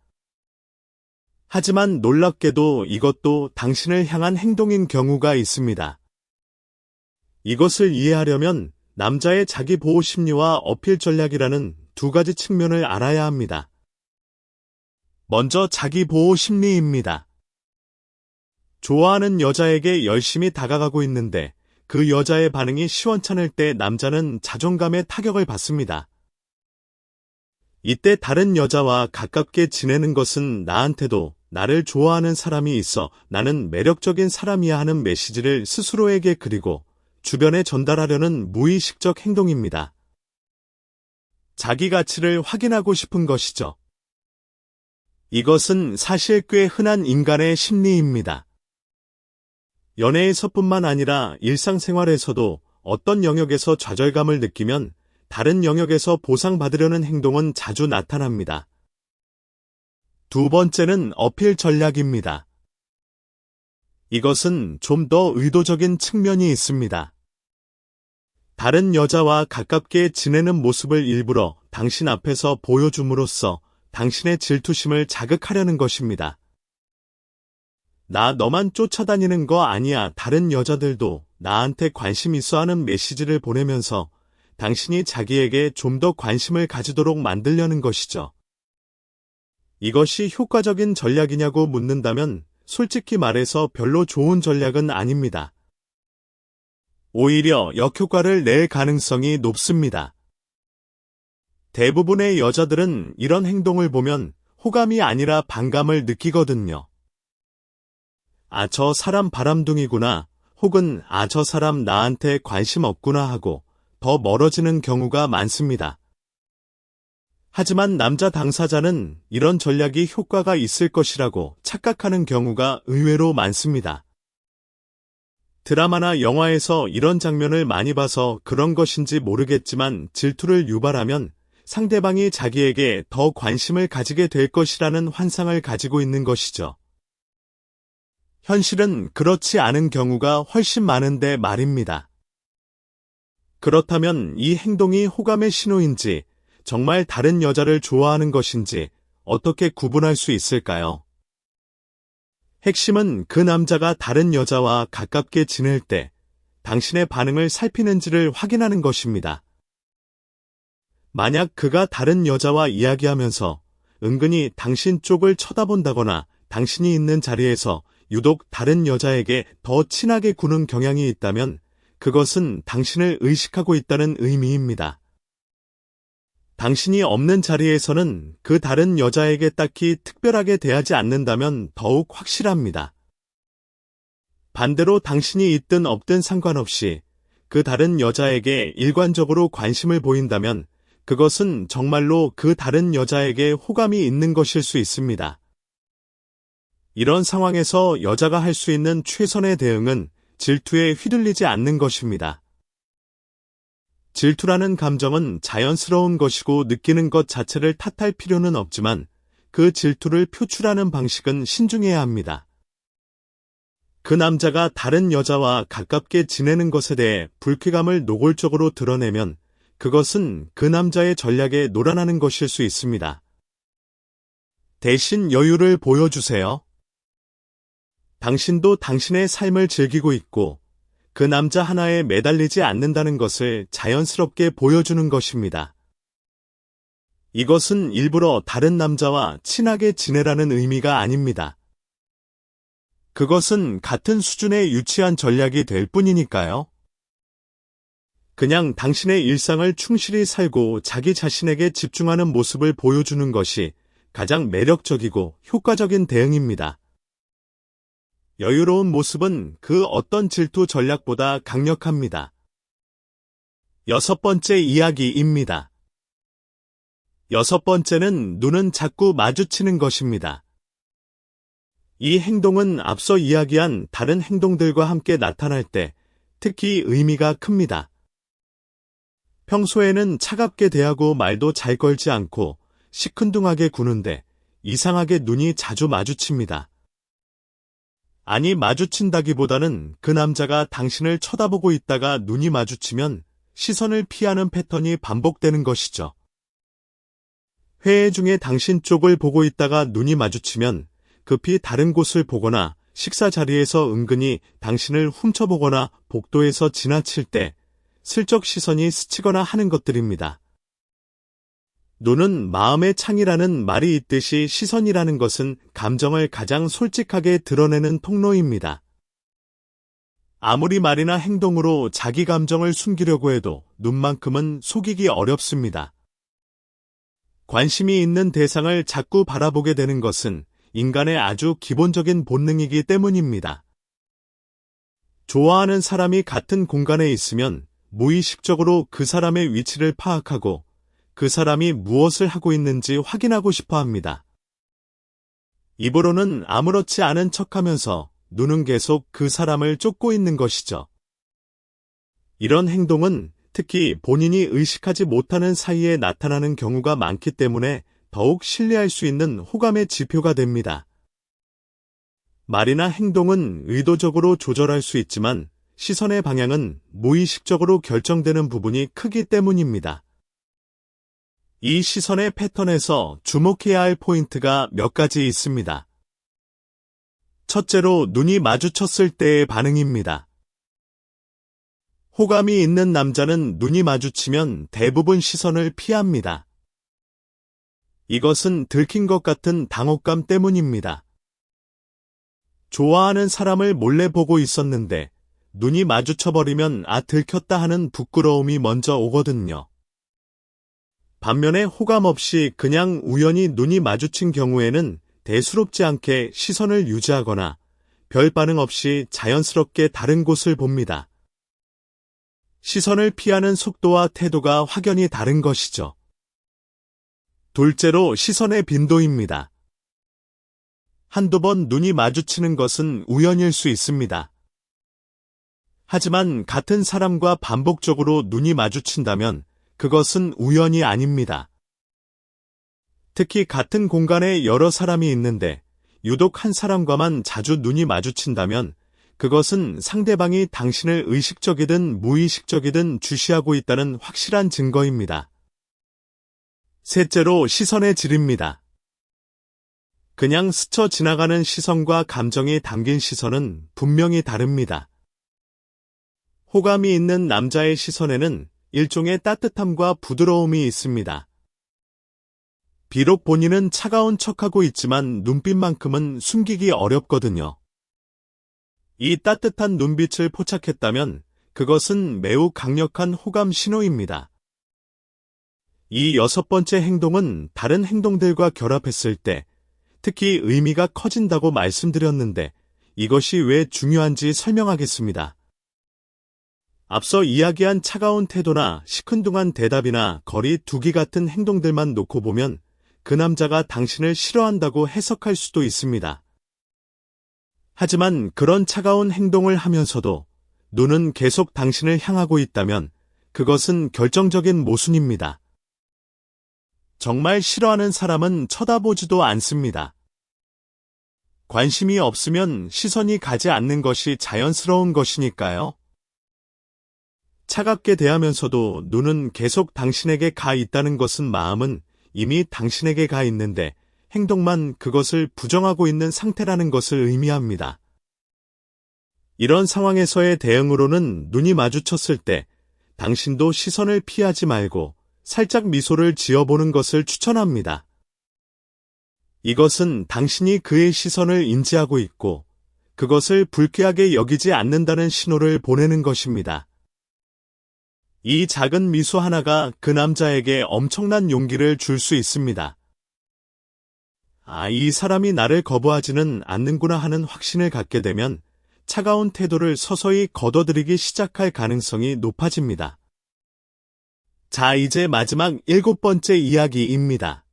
S1: 하지만 놀랍게도 이것도 당신을 향한 행동인 경우가 있습니다. 이것을 이해하려면 남자의 자기 보호 심리와 어필 전략이라는 두 가지 측면을 알아야 합니다. 먼저 자기 보호 심리입니다. 좋아하는 여자에게 열심히 다가가고 있는데 그 여자의 반응이 시원찮을 때 남자는 자존감에 타격을 받습니다. 이때 다른 여자와 가깝게 지내는 것은 나한테도 나를 좋아하는 사람이 있어, 나는 매력적인 사람이야 하는 메시지를 스스로에게 그리고 주변에 전달하려는 무의식적 행동입니다. 자기 가치를 확인하고 싶은 것이죠. 이것은 사실 꽤 흔한 인간의 심리입니다. 연애에서뿐만 아니라 일상생활에서도 어떤 영역에서 좌절감을 느끼면 다른 영역에서 보상받으려는 행동은 자주 나타납니다. 두 번째는 어필 전략입니다. 이것은 좀 더 의도적인 측면이 있습니다. 다른 여자와 가깝게 지내는 모습을 일부러 당신 앞에서 보여줌으로써 당신의 질투심을 자극하려는 것입니다. 나 너만 쫓아다니는 거 아니야. 다른 여자들도 나한테 관심 있어 하는 메시지를 보내면서 당신이 자기에게 좀 더 관심을 가지도록 만들려는 것이죠. 이것이 효과적인 전략이냐고 묻는다면 솔직히 말해서 별로 좋은 전략은 아닙니다. 오히려 역효과를 낼 가능성이 높습니다. 대부분의 여자들은 이런 행동을 보면 호감이 아니라 반감을 느끼거든요. 아, 저 사람 바람둥이구나, 혹은 아, 저 사람 나한테 관심 없구나 하고 더 멀어지는 경우가 많습니다. 하지만 남자 당사자는 이런 전략이 효과가 있을 것이라고 착각하는 경우가 의외로 많습니다. 드라마나 영화에서 이런 장면을 많이 봐서 그런 것인지 모르겠지만 질투를 유발하면 상대방이 자기에게 더 관심을 가지게 될 것이라는 환상을 가지고 있는 것이죠. 현실은 그렇지 않은 경우가 훨씬 많은데 말입니다. 그렇다면 이 행동이 호감의 신호인지 정말 다른 여자를 좋아하는 것인지 어떻게 구분할 수 있을까요? 핵심은 그 남자가 다른 여자와 가깝게 지낼 때 당신의 반응을 살피는지를 확인하는 것입니다. 만약 그가 다른 여자와 이야기하면서 은근히 당신 쪽을 쳐다본다거나 당신이 있는 자리에서 유독 다른 여자에게 더 친하게 구는 경향이 있다면 그것은 당신을 의식하고 있다는 의미입니다. 당신이 없는 자리에서는 그 다른 여자에게 딱히 특별하게 대하지 않는다면 더욱 확실합니다. 반대로 당신이 있든 없든 상관없이 그 다른 여자에게 일관적으로 관심을 보인다면 그것은 정말로 그 다른 여자에게 호감이 있는 것일 수 있습니다. 이런 상황에서 여자가 할 수 있는 최선의 대응은 질투에 휘둘리지 않는 것입니다. 질투라는 감정은 자연스러운 것이고 느끼는 것 자체를 탓할 필요는 없지만 그 질투를 표출하는 방식은 신중해야 합니다. 그 남자가 다른 여자와 가깝게 지내는 것에 대해 불쾌감을 노골적으로 드러내면 그것은 그 남자의 전략에 놀아나는 것일 수 있습니다. 대신 여유를 보여주세요. 당신도 당신의 삶을 즐기고 있고 그 남자 하나에 매달리지 않는다는 것을 자연스럽게 보여주는 것입니다. 이것은 일부러 다른 남자와 친하게 지내라는 의미가 아닙니다. 그것은 같은 수준의 유치한 전략이 될 뿐이니까요. 그냥 당신의 일상을 충실히 살고 자기 자신에게 집중하는 모습을 보여주는 것이 가장 매력적이고 효과적인 대응입니다. 여유로운 모습은 그 어떤 질투 전략보다 강력합니다. 여섯 번째 이야기입니다. 여섯 번째는 눈은 자꾸 마주치는 것입니다. 이 행동은 앞서 이야기한 다른 행동들과 함께 나타날 때 특히 의미가 큽니다. 평소에는 차갑게 대하고 말도 잘 걸지 않고 시큰둥하게 구는데 이상하게 눈이 자주 마주칩니다. 아니, 마주친다기보다는 그 남자가 당신을 쳐다보고 있다가 눈이 마주치면 시선을 피하는 패턴이 반복되는 것이죠. 회의 중에 당신 쪽을 보고 있다가 눈이 마주치면 급히 다른 곳을 보거나 식사 자리에서 은근히 당신을 훔쳐보거나 복도에서 지나칠 때 슬쩍 시선이 스치거나 하는 것들입니다. 눈은 마음의 창이라는 말이 있듯이 시선이라는 것은 감정을 가장 솔직하게 드러내는 통로입니다. 아무리 말이나 행동으로 자기 감정을 숨기려고 해도 눈만큼은 속이기 어렵습니다. 관심이 있는 대상을 자꾸 바라보게 되는 것은 인간의 아주 기본적인 본능이기 때문입니다. 좋아하는 사람이 같은 공간에 있으면 무의식적으로 그 사람의 위치를 파악하고 그 사람이 무엇을 하고 있는지 확인하고 싶어 합니다. 입으로는 아무렇지 않은 척하면서 눈은 계속 그 사람을 쫓고 있는 것이죠. 이런 행동은 특히 본인이 의식하지 못하는 사이에 나타나는 경우가 많기 때문에 더욱 신뢰할 수 있는 호감의 지표가 됩니다. 말이나 행동은 의도적으로 조절할 수 있지만 시선의 방향은 무의식적으로 결정되는 부분이 크기 때문입니다. 이 시선의 패턴에서 주목해야 할 포인트가 몇 가지 있습니다. 첫째로 눈이 마주쳤을 때의 반응입니다. 호감이 있는 남자는 눈이 마주치면 대부분 시선을 피합니다. 이것은 들킨 것 같은 당혹감 때문입니다. 좋아하는 사람을 몰래 보고 있었는데 눈이 마주쳐버리면 들켰다 하는 부끄러움이 먼저 오거든요. 반면에 호감 없이 그냥 우연히 눈이 마주친 경우에는 대수롭지 않게 시선을 유지하거나 별 반응 없이 자연스럽게 다른 곳을 봅니다. 시선을 피하는 속도와 태도가 확연히 다른 것이죠. 둘째로 시선의 빈도입니다. 한두 번 눈이 마주치는 것은 우연일 수 있습니다. 하지만 같은 사람과 반복적으로 눈이 마주친다면 그것은 우연이 아닙니다. 특히 같은 공간에 여러 사람이 있는데 유독 한 사람과만 자주 눈이 마주친다면 그것은 상대방이 당신을 의식적이든 무의식적이든 주시하고 있다는 확실한 증거입니다. 셋째로 시선의 질입니다. 그냥 스쳐 지나가는 시선과 감정이 담긴 시선은 분명히 다릅니다. 호감이 있는 남자의 시선에는 일종의 따뜻함과 부드러움이 있습니다. 비록 본인은 차가운 척하고 있지만 눈빛만큼은 숨기기 어렵거든요. 이 따뜻한 눈빛을 포착했다면 그것은 매우 강력한 호감 신호입니다. 이 여섯 번째 행동은 다른 행동들과 결합했을 때 특히 의미가 커진다고 말씀드렸는데 이것이 왜 중요한지 설명하겠습니다. 앞서 이야기한 차가운 태도나 시큰둥한 대답이나 거리 두기 같은 행동들만 놓고 보면 그 남자가 당신을 싫어한다고 해석할 수도 있습니다. 하지만 그런 차가운 행동을 하면서도 눈은 계속 당신을 향하고 있다면 그것은 결정적인 모순입니다. 정말 싫어하는 사람은 쳐다보지도 않습니다. 관심이 없으면 시선이 가지 않는 것이 자연스러운 것이니까요. 차갑게 대하면서도 눈은 계속 당신에게 가 있다는 것은 마음은 이미 당신에게 가 있는데 행동만 그것을 부정하고 있는 상태라는 것을 의미합니다. 이런 상황에서의 대응으로는 눈이 마주쳤을 때 당신도 시선을 피하지 말고 살짝 미소를 지어보는 것을 추천합니다. 이것은 당신이 그의 시선을 인지하고 있고 그것을 불쾌하게 여기지 않는다는 신호를 보내는 것입니다. 이 작은 미소 하나가 그 남자에게 엄청난 용기를 줄 수 있습니다. 이 사람이 나를 거부하지는 않는구나 하는 확신을 갖게 되면 차가운 태도를 서서히 걷어들이기 시작할 가능성이 높아집니다. 자, 이제 마지막 7번째 이야기입니다.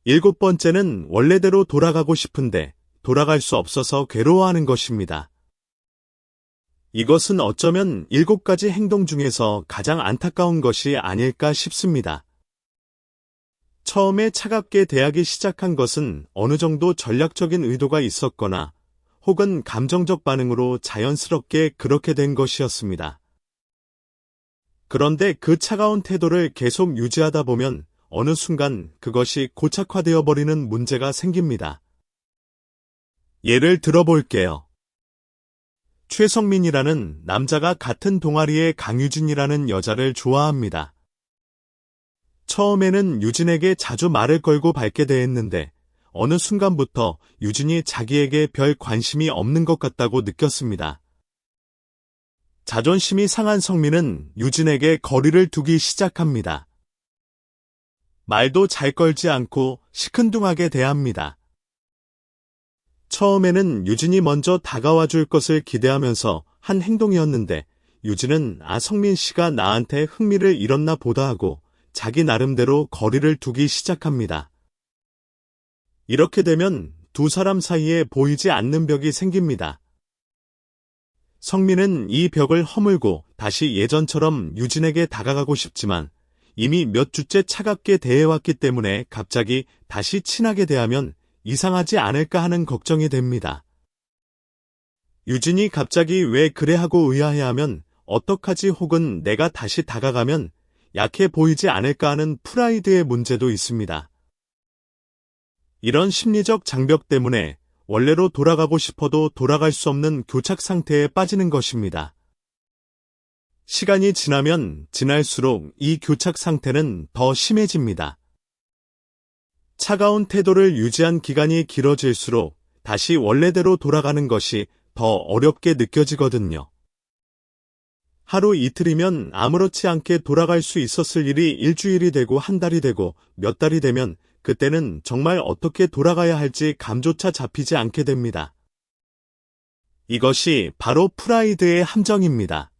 S1: 7번째는 원래대로 돌아가고 싶은데 돌아갈 수 없어서 괴로워하는 것입니다. 이것은 어쩌면 7가지 행동 중에서 가장 안타까운 것이 아닐까 싶습니다. 처음에 차갑게 대하기 시작한 것은 어느 정도 전략적인 의도가 있었거나 혹은 감정적 반응으로 자연스럽게 그렇게 된 것이었습니다. 그런데 그 차가운 태도를 계속 유지하다 보면 어느 순간 그것이 고착화되어 버리는 문제가 생깁니다. 예를 들어볼게요. 최성민이라는 남자가 같은 동아리의 강유진이라는 여자를 좋아합니다. 처음에는 유진에게 자주 말을 걸고 밝게 대했는데 어느 순간부터 유진이 자기에게 별 관심이 없는 것 같다고 느꼈습니다. 자존심이 상한 성민은 유진에게 거리를 두기 시작합니다. 말도 잘 걸지 않고 시큰둥하게 대합니다. 처음에는 유진이 먼저 다가와 줄 것을 기대하면서 한 행동이었는데 유진은 성민 씨가 나한테 흥미를 잃었나 보다 하고 자기 나름대로 거리를 두기 시작합니다. 이렇게 되면 두 사람 사이에 보이지 않는 벽이 생깁니다. 성민은 이 벽을 허물고 다시 예전처럼 유진에게 다가가고 싶지만 이미 몇 주째 차갑게 대해왔기 때문에 갑자기 다시 친하게 대하면 이상하지 않을까 하는 걱정이 됩니다. 유진이 갑자기 왜 그래 하고 의아해하면 어떡하지 혹은 내가 다시 다가가면 약해 보이지 않을까 하는 프라이드의 문제도 있습니다. 이런 심리적 장벽 때문에 원래로 돌아가고 싶어도 돌아갈 수 없는 교착 상태에 빠지는 것입니다. 시간이 지나면 지날수록 이 교착 상태는 더 심해집니다. 차가운 태도를 유지한 기간이 길어질수록 다시 원래대로 돌아가는 것이 더 어렵게 느껴지거든요. 하루 이틀이면 아무렇지 않게 돌아갈 수 있었을 일이 일주일이 되고 한 달이 되고 몇 달이 되면 그때는 정말 어떻게 돌아가야 할지 감조차 잡히지 않게 됩니다. 이것이 바로 프라이드의 함정입니다.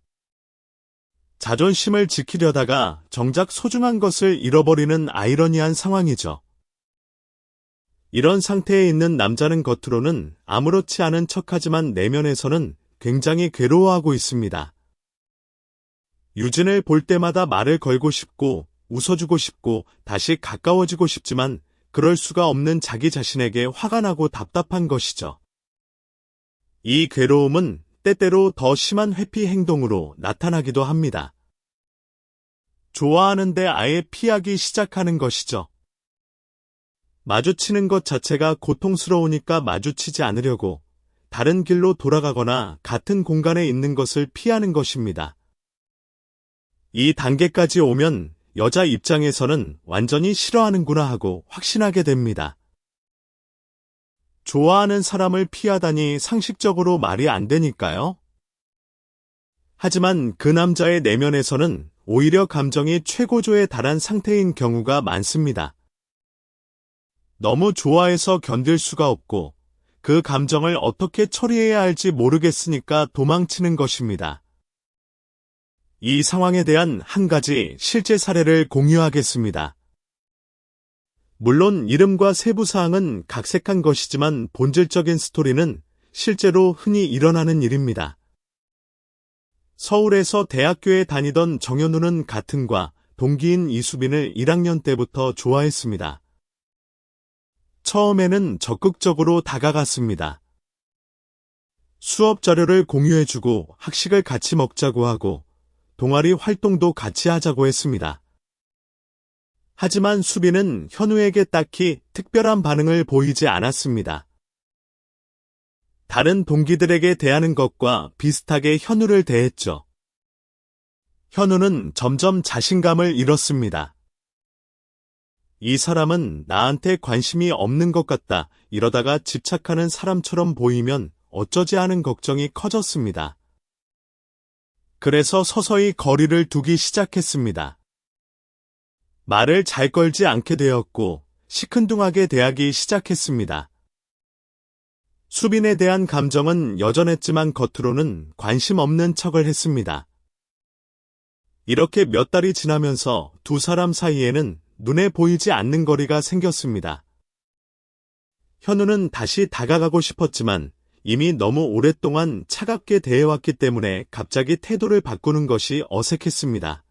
S1: 자존심을 지키려다가 정작 소중한 것을 잃어버리는 아이러니한 상황이죠. 이런 상태에 있는 남자는 겉으로는 아무렇지 않은 척하지만 내면에서는 굉장히 괴로워하고 있습니다. 유진을 볼 때마다 말을 걸고 싶고 웃어주고 싶고 다시 가까워지고 싶지만 그럴 수가 없는 자기 자신에게 화가 나고 답답한 것이죠. 이 괴로움은 때때로 더 심한 회피 행동으로 나타나기도 합니다. 좋아하는데 아예 피하기 시작하는 것이죠. 마주치는 것 자체가 고통스러우니까 마주치지 않으려고 다른 길로 돌아가거나 같은 공간에 있는 것을 피하는 것입니다. 이 단계까지 오면 여자 입장에서는 완전히 싫어하는구나 하고 확신하게 됩니다. 좋아하는 사람을 피하다니 상식적으로 말이 안 되니까요. 하지만 그 남자의 내면에서는 오히려 감정이 최고조에 달한 상태인 경우가 많습니다. 너무 좋아해서 견딜 수가 없고 그 감정을 어떻게 처리해야 할지 모르겠으니까 도망치는 것입니다. 이 상황에 대한 한 가지 실제 사례를 공유하겠습니다. 물론 이름과 세부 사항은 각색한 것이지만 본질적인 스토리는 실제로 흔히 일어나는 일입니다. 서울에서 대학교에 다니던 정현우는 같은 과 동기인 이수빈을 1학년 때부터 좋아했습니다. 처음에는 적극적으로 다가갔습니다. 수업 자료를 공유해주고 학식을 같이 먹자고 하고 동아리 활동도 같이 하자고 했습니다. 하지만 수빈은 현우에게 딱히 특별한 반응을 보이지 않았습니다. 다른 동기들에게 대하는 것과 비슷하게 현우를 대했죠. 현우는 점점 자신감을 잃었습니다. 이 사람은 나한테 관심이 없는 것 같다. 이러다가 집착하는 사람처럼 보이면 어쩌지 하는 걱정이 커졌습니다. 그래서 서서히 거리를 두기 시작했습니다. 말을 잘 걸지 않게 되었고 시큰둥하게 대하기 시작했습니다. 수빈에 대한 감정은 여전했지만 겉으로는 관심 없는 척을 했습니다. 이렇게 몇 달이 지나면서 두 사람 사이에는 눈에 보이지 않는 거리가 생겼습니다. 현우는 다시 다가가고 싶었지만 이미 너무 오랫동안 차갑게 대해왔기 때문에 갑자기 태도를 바꾸는 것이 어색했습니다.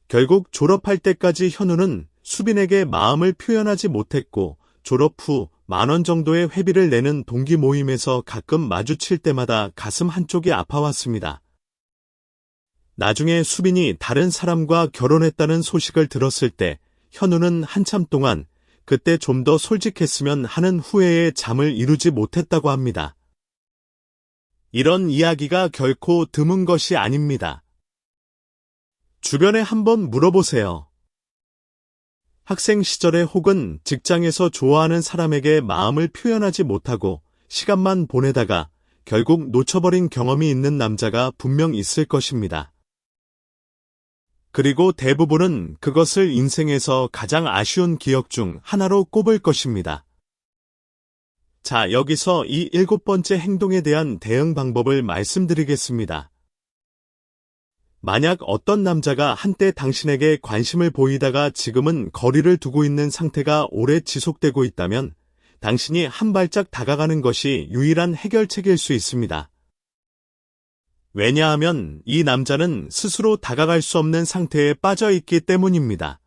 S1: 결국 졸업할 때까지 현우는 수빈에게 마음을 표현하지 못했고 졸업 후 10,000원 정도의 회비를 내는 동기 모임에서 가끔 마주칠 때마다 가슴 한쪽이 아파왔습니다. 나중에 수빈이 다른 사람과 결혼했다는 소식을 들었을 때 현우는 한참 동안 그때 좀 더 솔직했으면 하는 후회에 잠을 이루지 못했다고 합니다. 이런 이야기가 결코 드문 것이 아닙니다. 주변에 한번 물어보세요. 학생 시절에 혹은 직장에서 좋아하는 사람에게 마음을 표현하지 못하고 시간만 보내다가 결국 놓쳐버린 경험이 있는 남자가 분명 있을 것입니다. 그리고 대부분은 그것을 인생에서 가장 아쉬운 기억 중 하나로 꼽을 것입니다. 자, 여기서 이 7번째 행동에 대한 대응 방법을 말씀드리겠습니다. 만약 어떤 남자가 한때 당신에게 관심을 보이다가 지금은 거리를 두고 있는 상태가 오래 지속되고 있다면 당신이 한 발짝 다가가는 것이 유일한 해결책일 수 있습니다. 왜냐하면 이 남자는 스스로 다가갈 수 없는 상태에 빠져 있기 때문입니다.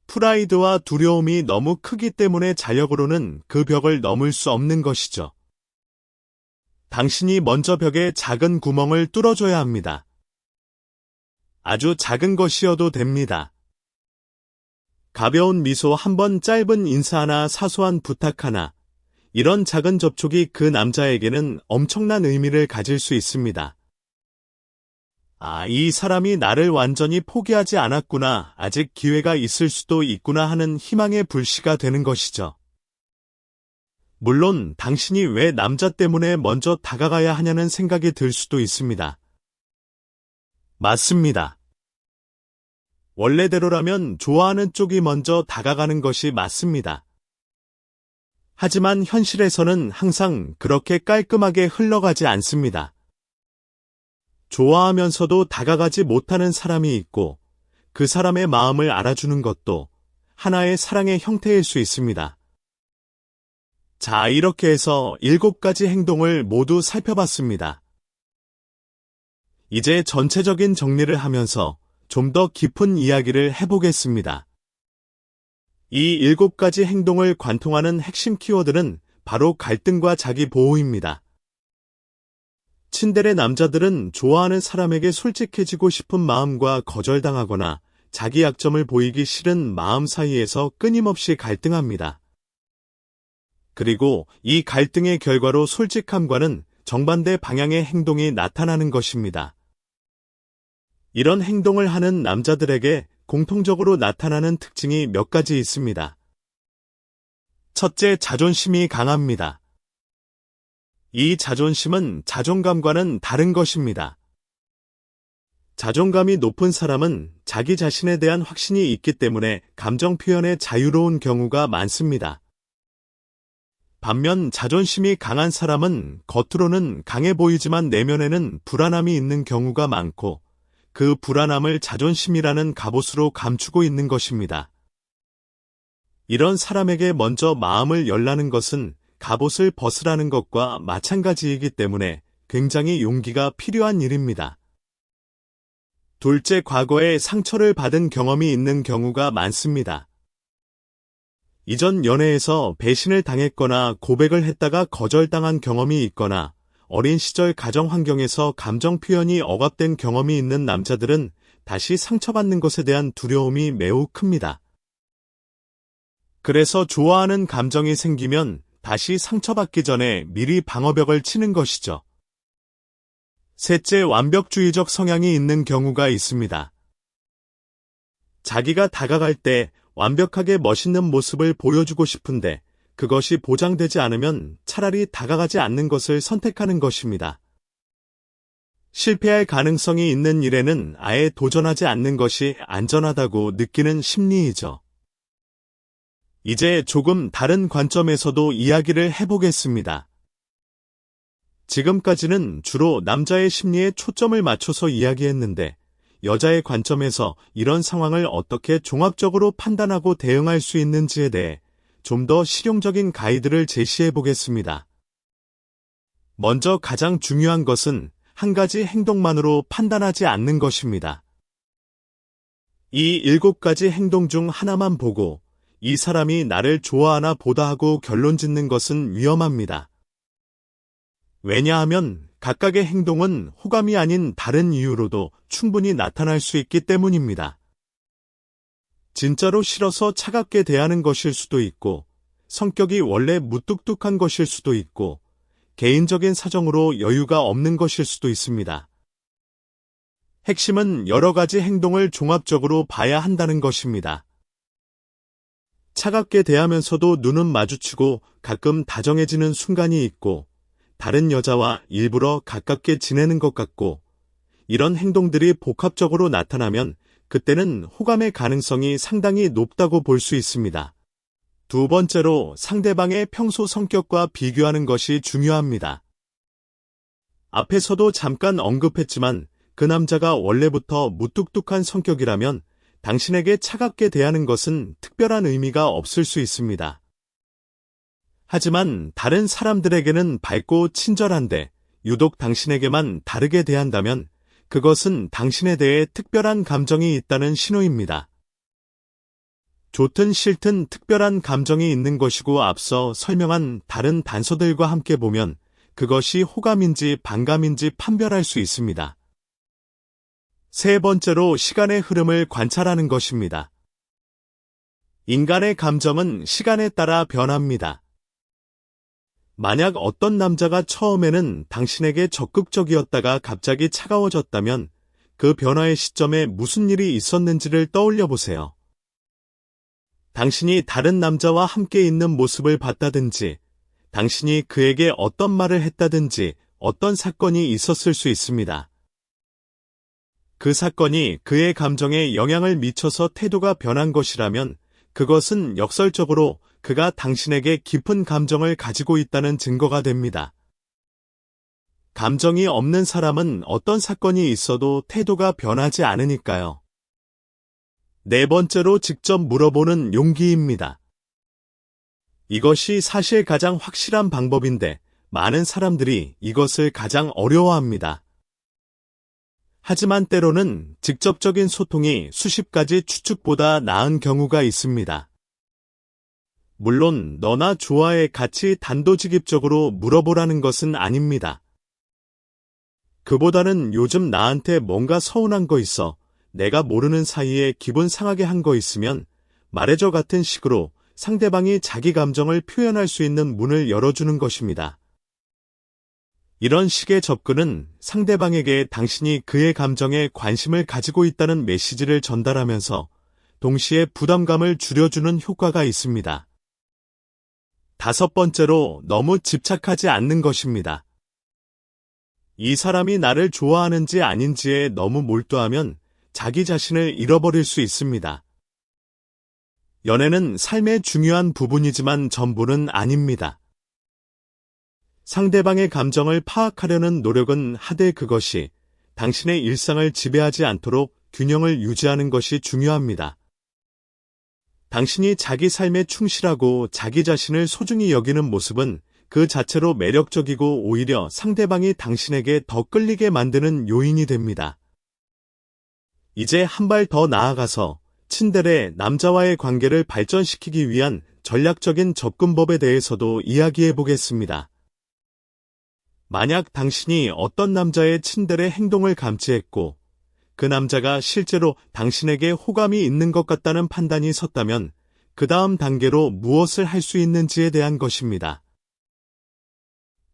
S1: 프라이드와 두려움이 너무 크기 때문에 자력으로는 그 벽을 넘을 수 없는 것이죠. 당신이 먼저 벽에 작은 구멍을 뚫어줘야 합니다. 아주 작은 것이어도 됩니다. 가벼운 미소 한 번, 짧은 인사 하나, 사소한 부탁 하나, 이런 작은 접촉이 그 남자에게는 엄청난 의미를 가질 수 있습니다. 이 사람이 나를 완전히 포기하지 않았구나, 아직 기회가 있을 수도 있구나 하는 희망의 불씨가 되는 것이죠. 물론 당신이 왜 남자 때문에 먼저 다가가야 하냐는 생각이 들 수도 있습니다. 맞습니다. 원래대로라면 좋아하는 쪽이 먼저 다가가는 것이 맞습니다. 하지만 현실에서는 항상 그렇게 깔끔하게 흘러가지 않습니다. 좋아하면서도 다가가지 못하는 사람이 있고 그 사람의 마음을 알아주는 것도 하나의 사랑의 형태일 수 있습니다. 자, 이렇게 해서 7가지 행동을 모두 살펴봤습니다. 이제 전체적인 정리를 하면서 좀 더 깊은 이야기를 해보겠습니다. 이 7가지 행동을 관통하는 핵심 키워드는 바로 갈등과 자기 보호입니다. 츤데레 남자들은 좋아하는 사람에게 솔직해지고 싶은 마음과 거절당하거나 자기 약점을 보이기 싫은 마음 사이에서 끊임없이 갈등합니다. 그리고 이 갈등의 결과로 솔직함과는 정반대 방향의 행동이 나타나는 것입니다. 이런 행동을 하는 남자들에게 공통적으로 나타나는 특징이 몇 가지 있습니다. 첫째, 자존심이 강합니다. 이 자존심은 자존감과는 다른 것입니다. 자존감이 높은 사람은 자기 자신에 대한 확신이 있기 때문에 감정 표현에 자유로운 경우가 많습니다. 반면 자존심이 강한 사람은 겉으로는 강해 보이지만 내면에는 불안함이 있는 경우가 많고 그 불안함을 자존심이라는 갑옷으로 감추고 있는 것입니다. 이런 사람에게 먼저 마음을 열라는 것은 갑옷을 벗으라는 것과 마찬가지이기 때문에 굉장히 용기가 필요한 일입니다. 둘째, 과거에 상처를 받은 경험이 있는 경우가 많습니다. 이전 연애에서 배신을 당했거나 고백을 했다가 거절당한 경험이 있거나 어린 시절 가정 환경에서 감정 표현이 억압된 경험이 있는 남자들은 다시 상처받는 것에 대한 두려움이 매우 큽니다. 그래서 좋아하는 감정이 생기면 다시 상처받기 전에 미리 방어벽을 치는 것이죠. 셋째, 완벽주의적 성향이 있는 경우가 있습니다. 자기가 다가갈 때 완벽하게 멋있는 모습을 보여주고 싶은데 그것이 보장되지 않으면 차라리 다가가지 않는 것을 선택하는 것입니다. 실패할 가능성이 있는 일에는 아예 도전하지 않는 것이 안전하다고 느끼는 심리이죠. 이제 조금 다른 관점에서도 이야기를 해보겠습니다. 지금까지는 주로 남자의 심리에 초점을 맞춰서 이야기했는데 여자의 관점에서 이런 상황을 어떻게 종합적으로 판단하고 대응할 수 있는지에 대해 좀 더 실용적인 가이드를 제시해 보겠습니다. 먼저 가장 중요한 것은 한 가지 행동만으로 판단하지 않는 것입니다. 이 7가지 행동 중 하나만 보고 이 사람이 나를 좋아하나 보다 하고 결론 짓는 것은 위험합니다. 왜냐하면 각각의 행동은 호감이 아닌 다른 이유로도 충분히 나타날 수 있기 때문입니다. 진짜로 싫어서 차갑게 대하는 것일 수도 있고, 성격이 원래 무뚝뚝한 것일 수도 있고, 개인적인 사정으로 여유가 없는 것일 수도 있습니다. 핵심은 여러 가지 행동을 종합적으로 봐야 한다는 것입니다. 차갑게 대하면서도 눈은 마주치고 가끔 다정해지는 순간이 있고, 다른 여자와 일부러 가깝게 지내는 것 같고, 이런 행동들이 복합적으로 나타나면 그때는 호감의 가능성이 상당히 높다고 볼 수 있습니다. 두 번째로 상대방의 평소 성격과 비교하는 것이 중요합니다. 앞에서도 잠깐 언급했지만 그 남자가 원래부터 무뚝뚝한 성격이라면 당신에게 차갑게 대하는 것은 특별한 의미가 없을 수 있습니다. 하지만 다른 사람들에게는 밝고 친절한데 유독 당신에게만 다르게 대한다면 그것은 당신에 대해 특별한 감정이 있다는 신호입니다. 좋든 싫든 특별한 감정이 있는 것이고 앞서 설명한 다른 단서들과 함께 보면 그것이 호감인지 반감인지 판별할 수 있습니다. 세 번째로 시간의 흐름을 관찰하는 것입니다. 인간의 감정은 시간에 따라 변합니다. 만약 어떤 남자가 처음에는 당신에게 적극적이었다가 갑자기 차가워졌다면 그 변화의 시점에 무슨 일이 있었는지를 떠올려 보세요. 당신이 다른 남자와 함께 있는 모습을 봤다든지, 당신이 그에게 어떤 말을 했다든지 어떤 사건이 있었을 수 있습니다. 그 사건이 그의 감정에 영향을 미쳐서 태도가 변한 것이라면 그것은 역설적으로 그가 당신에게 깊은 감정을 가지고 있다는 증거가 됩니다. 감정이 없는 사람은 어떤 사건이 있어도 태도가 변하지 않으니까요. 네 번째로 직접 물어보는 용기입니다. 이것이 사실 가장 확실한 방법인데 많은 사람들이 이것을 가장 어려워합니다. 하지만 때로는 직접적인 소통이 수십 가지 추측보다 나은 경우가 있습니다. 물론 너나 좋아해 같이 단도직입적으로 물어보라는 것은 아닙니다. 그보다는 요즘 나한테 뭔가 서운한 거 있어. 내가 모르는 사이에 기분 상하게 한 거 있으면 말해줘 같은 식으로 상대방이 자기 감정을 표현할 수 있는 문을 열어주는 것입니다. 이런 식의 접근은 상대방에게 당신이 그의 감정에 관심을 가지고 있다는 메시지를 전달하면서 동시에 부담감을 줄여주는 효과가 있습니다. 다섯 번째로 너무 집착하지 않는 것입니다. 이 사람이 나를 좋아하는지 아닌지에 너무 몰두하면 자기 자신을 잃어버릴 수 있습니다. 연애는 삶의 중요한 부분이지만 전부는 아닙니다. 상대방의 감정을 파악하려는 노력은 하되 그것이 당신의 일상을 지배하지 않도록 균형을 유지하는 것이 중요합니다. 당신이 자기 삶에 충실하고 자기 자신을 소중히 여기는 모습은 그 자체로 매력적이고 오히려 상대방이 당신에게 더 끌리게 만드는 요인이 됩니다. 이제 한 발 더 나아가서 친데레 남자와의 관계를 발전시키기 위한 전략적인 접근법에 대해서도 이야기해 보겠습니다. 만약 당신이 어떤 남자의 친데레 행동을 감지했고 그 남자가 실제로 당신에게 호감이 있는 것 같다는 판단이 섰다면 그 다음 단계로 무엇을 할 수 있는지에 대한 것입니다.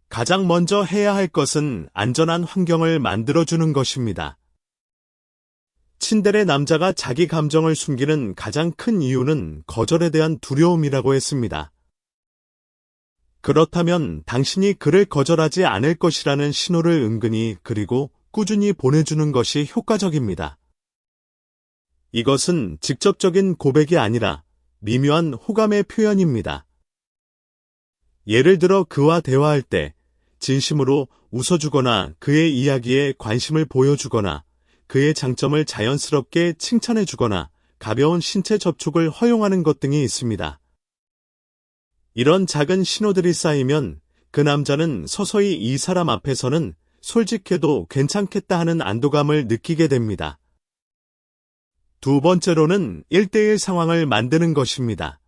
S1: 가장 먼저 해야 할 것은 안전한 환경을 만들어주는 것입니다. 친데레 남자가 자기 감정을 숨기는 가장 큰 이유는 거절에 대한 두려움이라고 했습니다. 그렇다면 당신이 그를 거절하지 않을 것이라는 신호를 은근히 그리고 꾸준히 보내주는 것이 효과적입니다. 이것은 직접적인 고백이 아니라 미묘한 호감의 표현입니다. 예를 들어 그와 대화할 때 진심으로 웃어주거나 그의 이야기에 관심을 보여주거나 그의 장점을 자연스럽게 칭찬해주거나 가벼운 신체 접촉을 허용하는 것 등이 있습니다. 이런 작은 신호들이 쌓이면 그 남자는 서서히 이 사람 앞에서는 솔직해도 괜찮겠다 하는 안도감을 느끼게 됩니다. 두 번째로는 1대1 상황을 만드는 것입니다.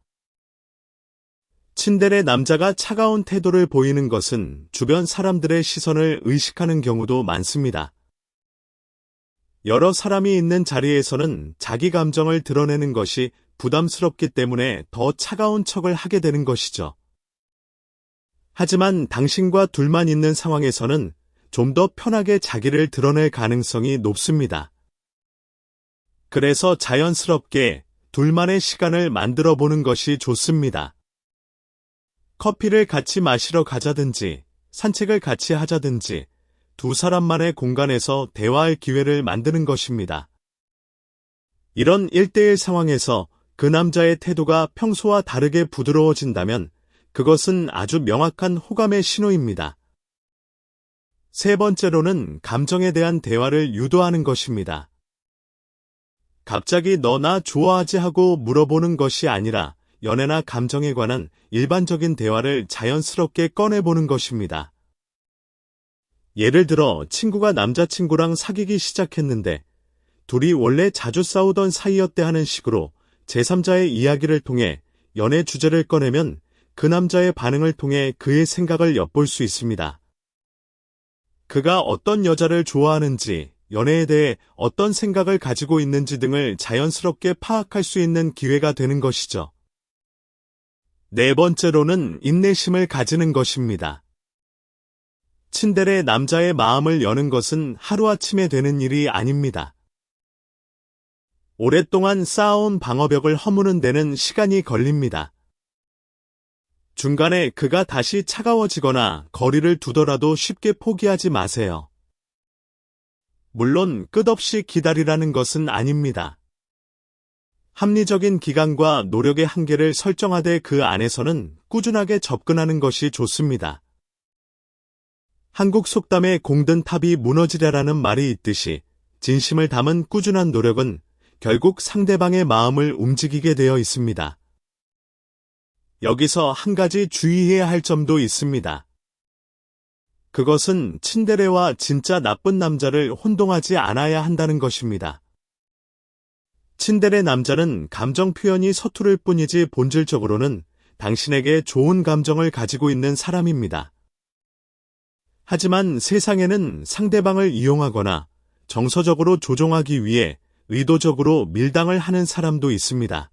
S1: 친데레 남자가 차가운 태도를 보이는 것은 주변 사람들의 시선을 의식하는 경우도 많습니다. 여러 사람이 있는 자리에서는 자기 감정을 드러내는 것이 부담스럽기 때문에 더 차가운 척을 하게 되는 것이죠. 하지만 당신과 둘만 있는 상황에서는 좀 더 편하게 자기를 드러낼 가능성이 높습니다. 그래서 자연스럽게 둘만의 시간을 만들어 보는 것이 좋습니다. 커피를 같이 마시러 가자든지 산책을 같이 하자든지 두 사람만의 공간에서 대화할 기회를 만드는 것입니다. 이런 1대1 상황에서 그 남자의 태도가 평소와 다르게 부드러워진다면 그것은 아주 명확한 호감의 신호입니다. 세 번째로는 감정에 대한 대화를 유도하는 것입니다. 갑자기 너 나 좋아하지 하고 물어보는 것이 아니라 연애나 감정에 관한 일반적인 대화를 자연스럽게 꺼내보는 것입니다. 예를 들어 친구가 남자친구랑 사귀기 시작했는데 둘이 원래 자주 싸우던 사이였대 하는 식으로 제3자의 이야기를 통해 연애 주제를 꺼내면 그 남자의 반응을 통해 그의 생각을 엿볼 수 있습니다. 그가 어떤 여자를 좋아하는지, 연애에 대해 어떤 생각을 가지고 있는지 등을 자연스럽게 파악할 수 있는 기회가 되는 것이죠. 네 번째로는 인내심을 가지는 것입니다. 친데레 남자의 마음을 여는 것은 하루아침에 되는 일이 아닙니다. 오랫동안 쌓아온 방어벽을 허무는 데는 시간이 걸립니다. 중간에 그가 다시 차가워지거나 거리를 두더라도 쉽게 포기하지 마세요. 물론 끝없이 기다리라는 것은 아닙니다. 합리적인 기간과 노력의 한계를 설정하되 그 안에서는 꾸준하게 접근하는 것이 좋습니다. 한국 속담에 공든 탑이 무너지랴라는 말이 있듯이 진심을 담은 꾸준한 노력은 결국 상대방의 마음을 움직이게 되어 있습니다. 여기서 한 가지 주의해야 할 점도 있습니다. 그것은 친데레와 진짜 나쁜 남자를 혼동하지 않아야 한다는 것입니다. 친데레 남자는 감정 표현이 서투를 뿐이지 본질적으로는 당신에게 좋은 감정을 가지고 있는 사람입니다. 하지만 세상에는 상대방을 이용하거나 정서적으로 조종하기 위해 의도적으로 밀당을 하는 사람도 있습니다.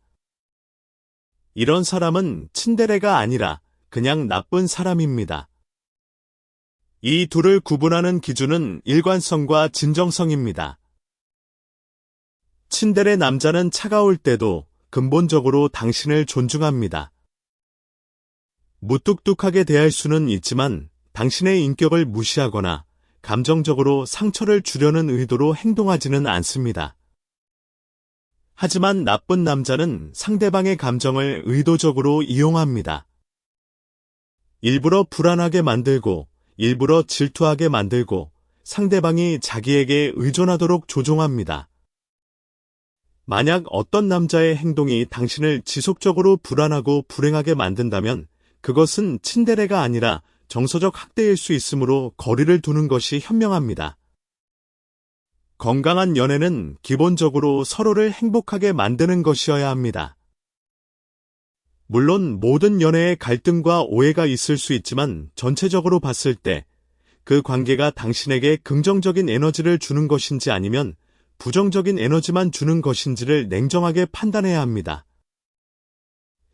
S1: 이런 사람은 친데레가 아니라 그냥 나쁜 사람입니다. 이 둘을 구분하는 기준은 일관성과 진정성입니다. 친데레 남자는 차가울 때도 근본적으로 당신을 존중합니다. 무뚝뚝하게 대할 수는 있지만 당신의 인격을 무시하거나 감정적으로 상처를 주려는 의도로 행동하지는 않습니다. 하지만 나쁜 남자는 상대방의 감정을 의도적으로 이용합니다. 일부러 불안하게 만들고, 일부러 질투하게 만들고, 상대방이 자기에게 의존하도록 조종합니다. 만약 어떤 남자의 행동이 당신을 지속적으로 불안하고 불행하게 만든다면 그것은 친데레가 아니라 정서적 학대일 수 있으므로 거리를 두는 것이 현명합니다. 건강한 연애는 기본적으로 서로를 행복하게 만드는 것이어야 합니다. 물론 모든 연애에 갈등과 오해가 있을 수 있지만 전체적으로 봤을 때 그 관계가 당신에게 긍정적인 에너지를 주는 것인지 아니면 부정적인 에너지만 주는 것인지를 냉정하게 판단해야 합니다.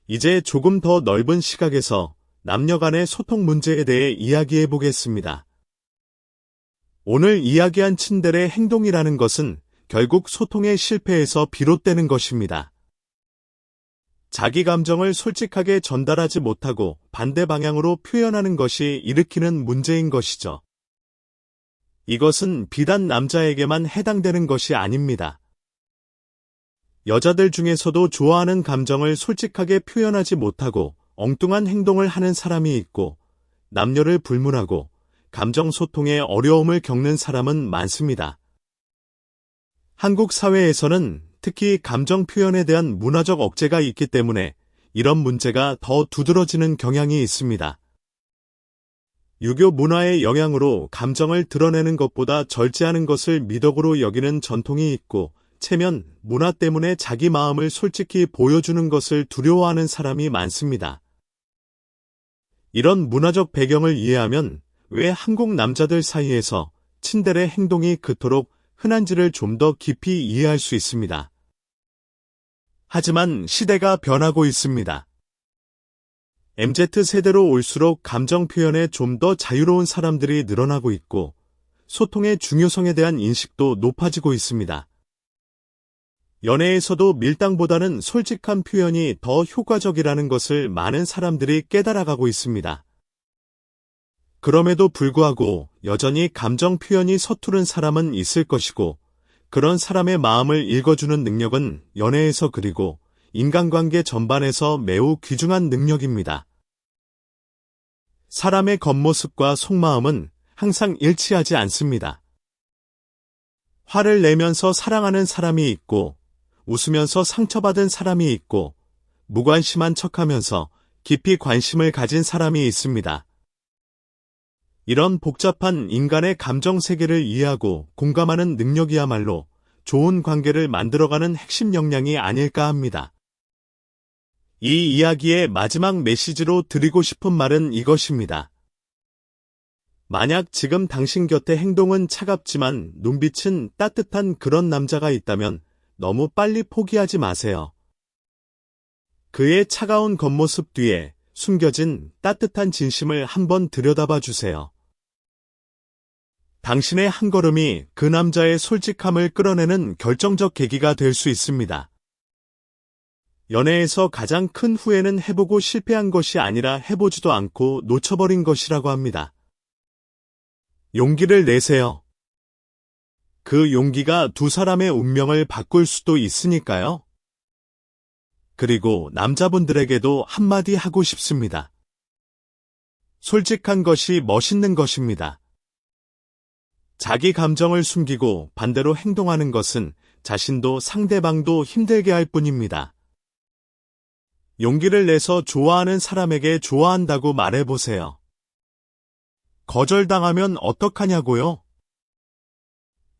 S1: 이제 조금 더 넓은 시각에서 남녀 간의 소통 문제에 대해 이야기해 보겠습니다. 오늘 이야기한 친데레 행동이라는 것은 결국 소통의 실패에서 비롯되는 것입니다. 자기 감정을 솔직하게 전달하지 못하고 반대 방향으로 표현하는 것이 일으키는 문제인 것이죠. 이것은 비단 남자에게만 해당되는 것이 아닙니다. 여자들 중에서도 좋아하는 감정을 솔직하게 표현하지 못하고 엉뚱한 행동을 하는 사람이 있고 남녀를 불문하고 감정 소통에 어려움을 겪는 사람은 많습니다. 한국 사회에서는 특히 감정 표현에 대한 문화적 억제가 있기 때문에 이런 문제가 더 두드러지는 경향이 있습니다. 유교 문화의 영향으로 감정을 드러내는 것보다 절제하는 것을 미덕으로 여기는 전통이 있고 체면, 문화 때문에 자기 마음을 솔직히 보여주는 것을 두려워하는 사람이 많습니다. 이런 문화적 배경을 이해하면 왜 한국 남자들 사이에서 친데레 행동이 그토록 흔한지를 좀 더 깊이 이해할 수 있습니다. 하지만 시대가 변하고 있습니다. MZ세대로 올수록 감정 표현에 좀 더 자유로운 사람들이 늘어나고 있고 소통의 중요성에 대한 인식도 높아지고 있습니다. 연애에서도 밀당보다는 솔직한 표현이 더 효과적이라는 것을 많은 사람들이 깨달아가고 있습니다. 그럼에도 불구하고 여전히 감정 표현이 서투른 사람은 있을 것이고 그런 사람의 마음을 읽어주는 능력은 연애에서 그리고 인간관계 전반에서 매우 귀중한 능력입니다. 사람의 겉모습과 속마음은 항상 일치하지 않습니다. 화를 내면서 사랑하는 사람이 있고 웃으면서 상처받은 사람이 있고 무관심한 척하면서 깊이 관심을 가진 사람이 있습니다. 이런 복잡한 인간의 감정 세계를 이해하고 공감하는 능력이야말로 좋은 관계를 만들어가는 핵심 역량이 아닐까 합니다. 이 이야기의 마지막 메시지로 드리고 싶은 말은 이것입니다. 만약 지금 당신 곁에 행동은 차갑지만 눈빛은 따뜻한 그런 남자가 있다면 너무 빨리 포기하지 마세요. 그의 차가운 겉모습 뒤에 숨겨진 따뜻한 진심을 한번 들여다봐 주세요. 당신의 한 걸음이 그 남자의 솔직함을 끌어내는 결정적 계기가 될 수 있습니다. 연애에서 가장 큰 후회는 해보고 실패한 것이 아니라 해보지도 않고 놓쳐버린 것이라고 합니다. 용기를 내세요. 그 용기가 두 사람의 운명을 바꿀 수도 있으니까요. 그리고 남자분들에게도 한마디 하고 싶습니다. 솔직한 것이 멋있는 것입니다. 자기 감정을 숨기고 반대로 행동하는 것은 자신도 상대방도 힘들게 할 뿐입니다. 용기를 내서 좋아하는 사람에게 좋아한다고 말해보세요. 거절당하면 어떡하냐고요?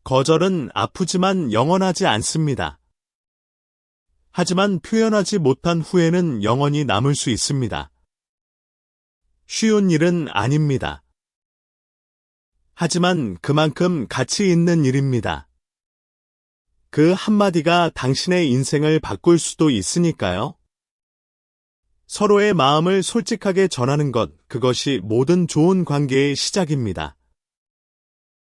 S1: 거절은 아프지만 영원하지 않습니다. 하지만 표현하지 못한 후회는 영원히 남을 수 있습니다. 쉬운 일은 아닙니다. 하지만 그만큼 가치 있는 일입니다. 그 한마디가 당신의 인생을 바꿀 수도 있으니까요. 서로의 마음을 솔직하게 전하는 것, 그것이 모든 좋은 관계의 시작입니다.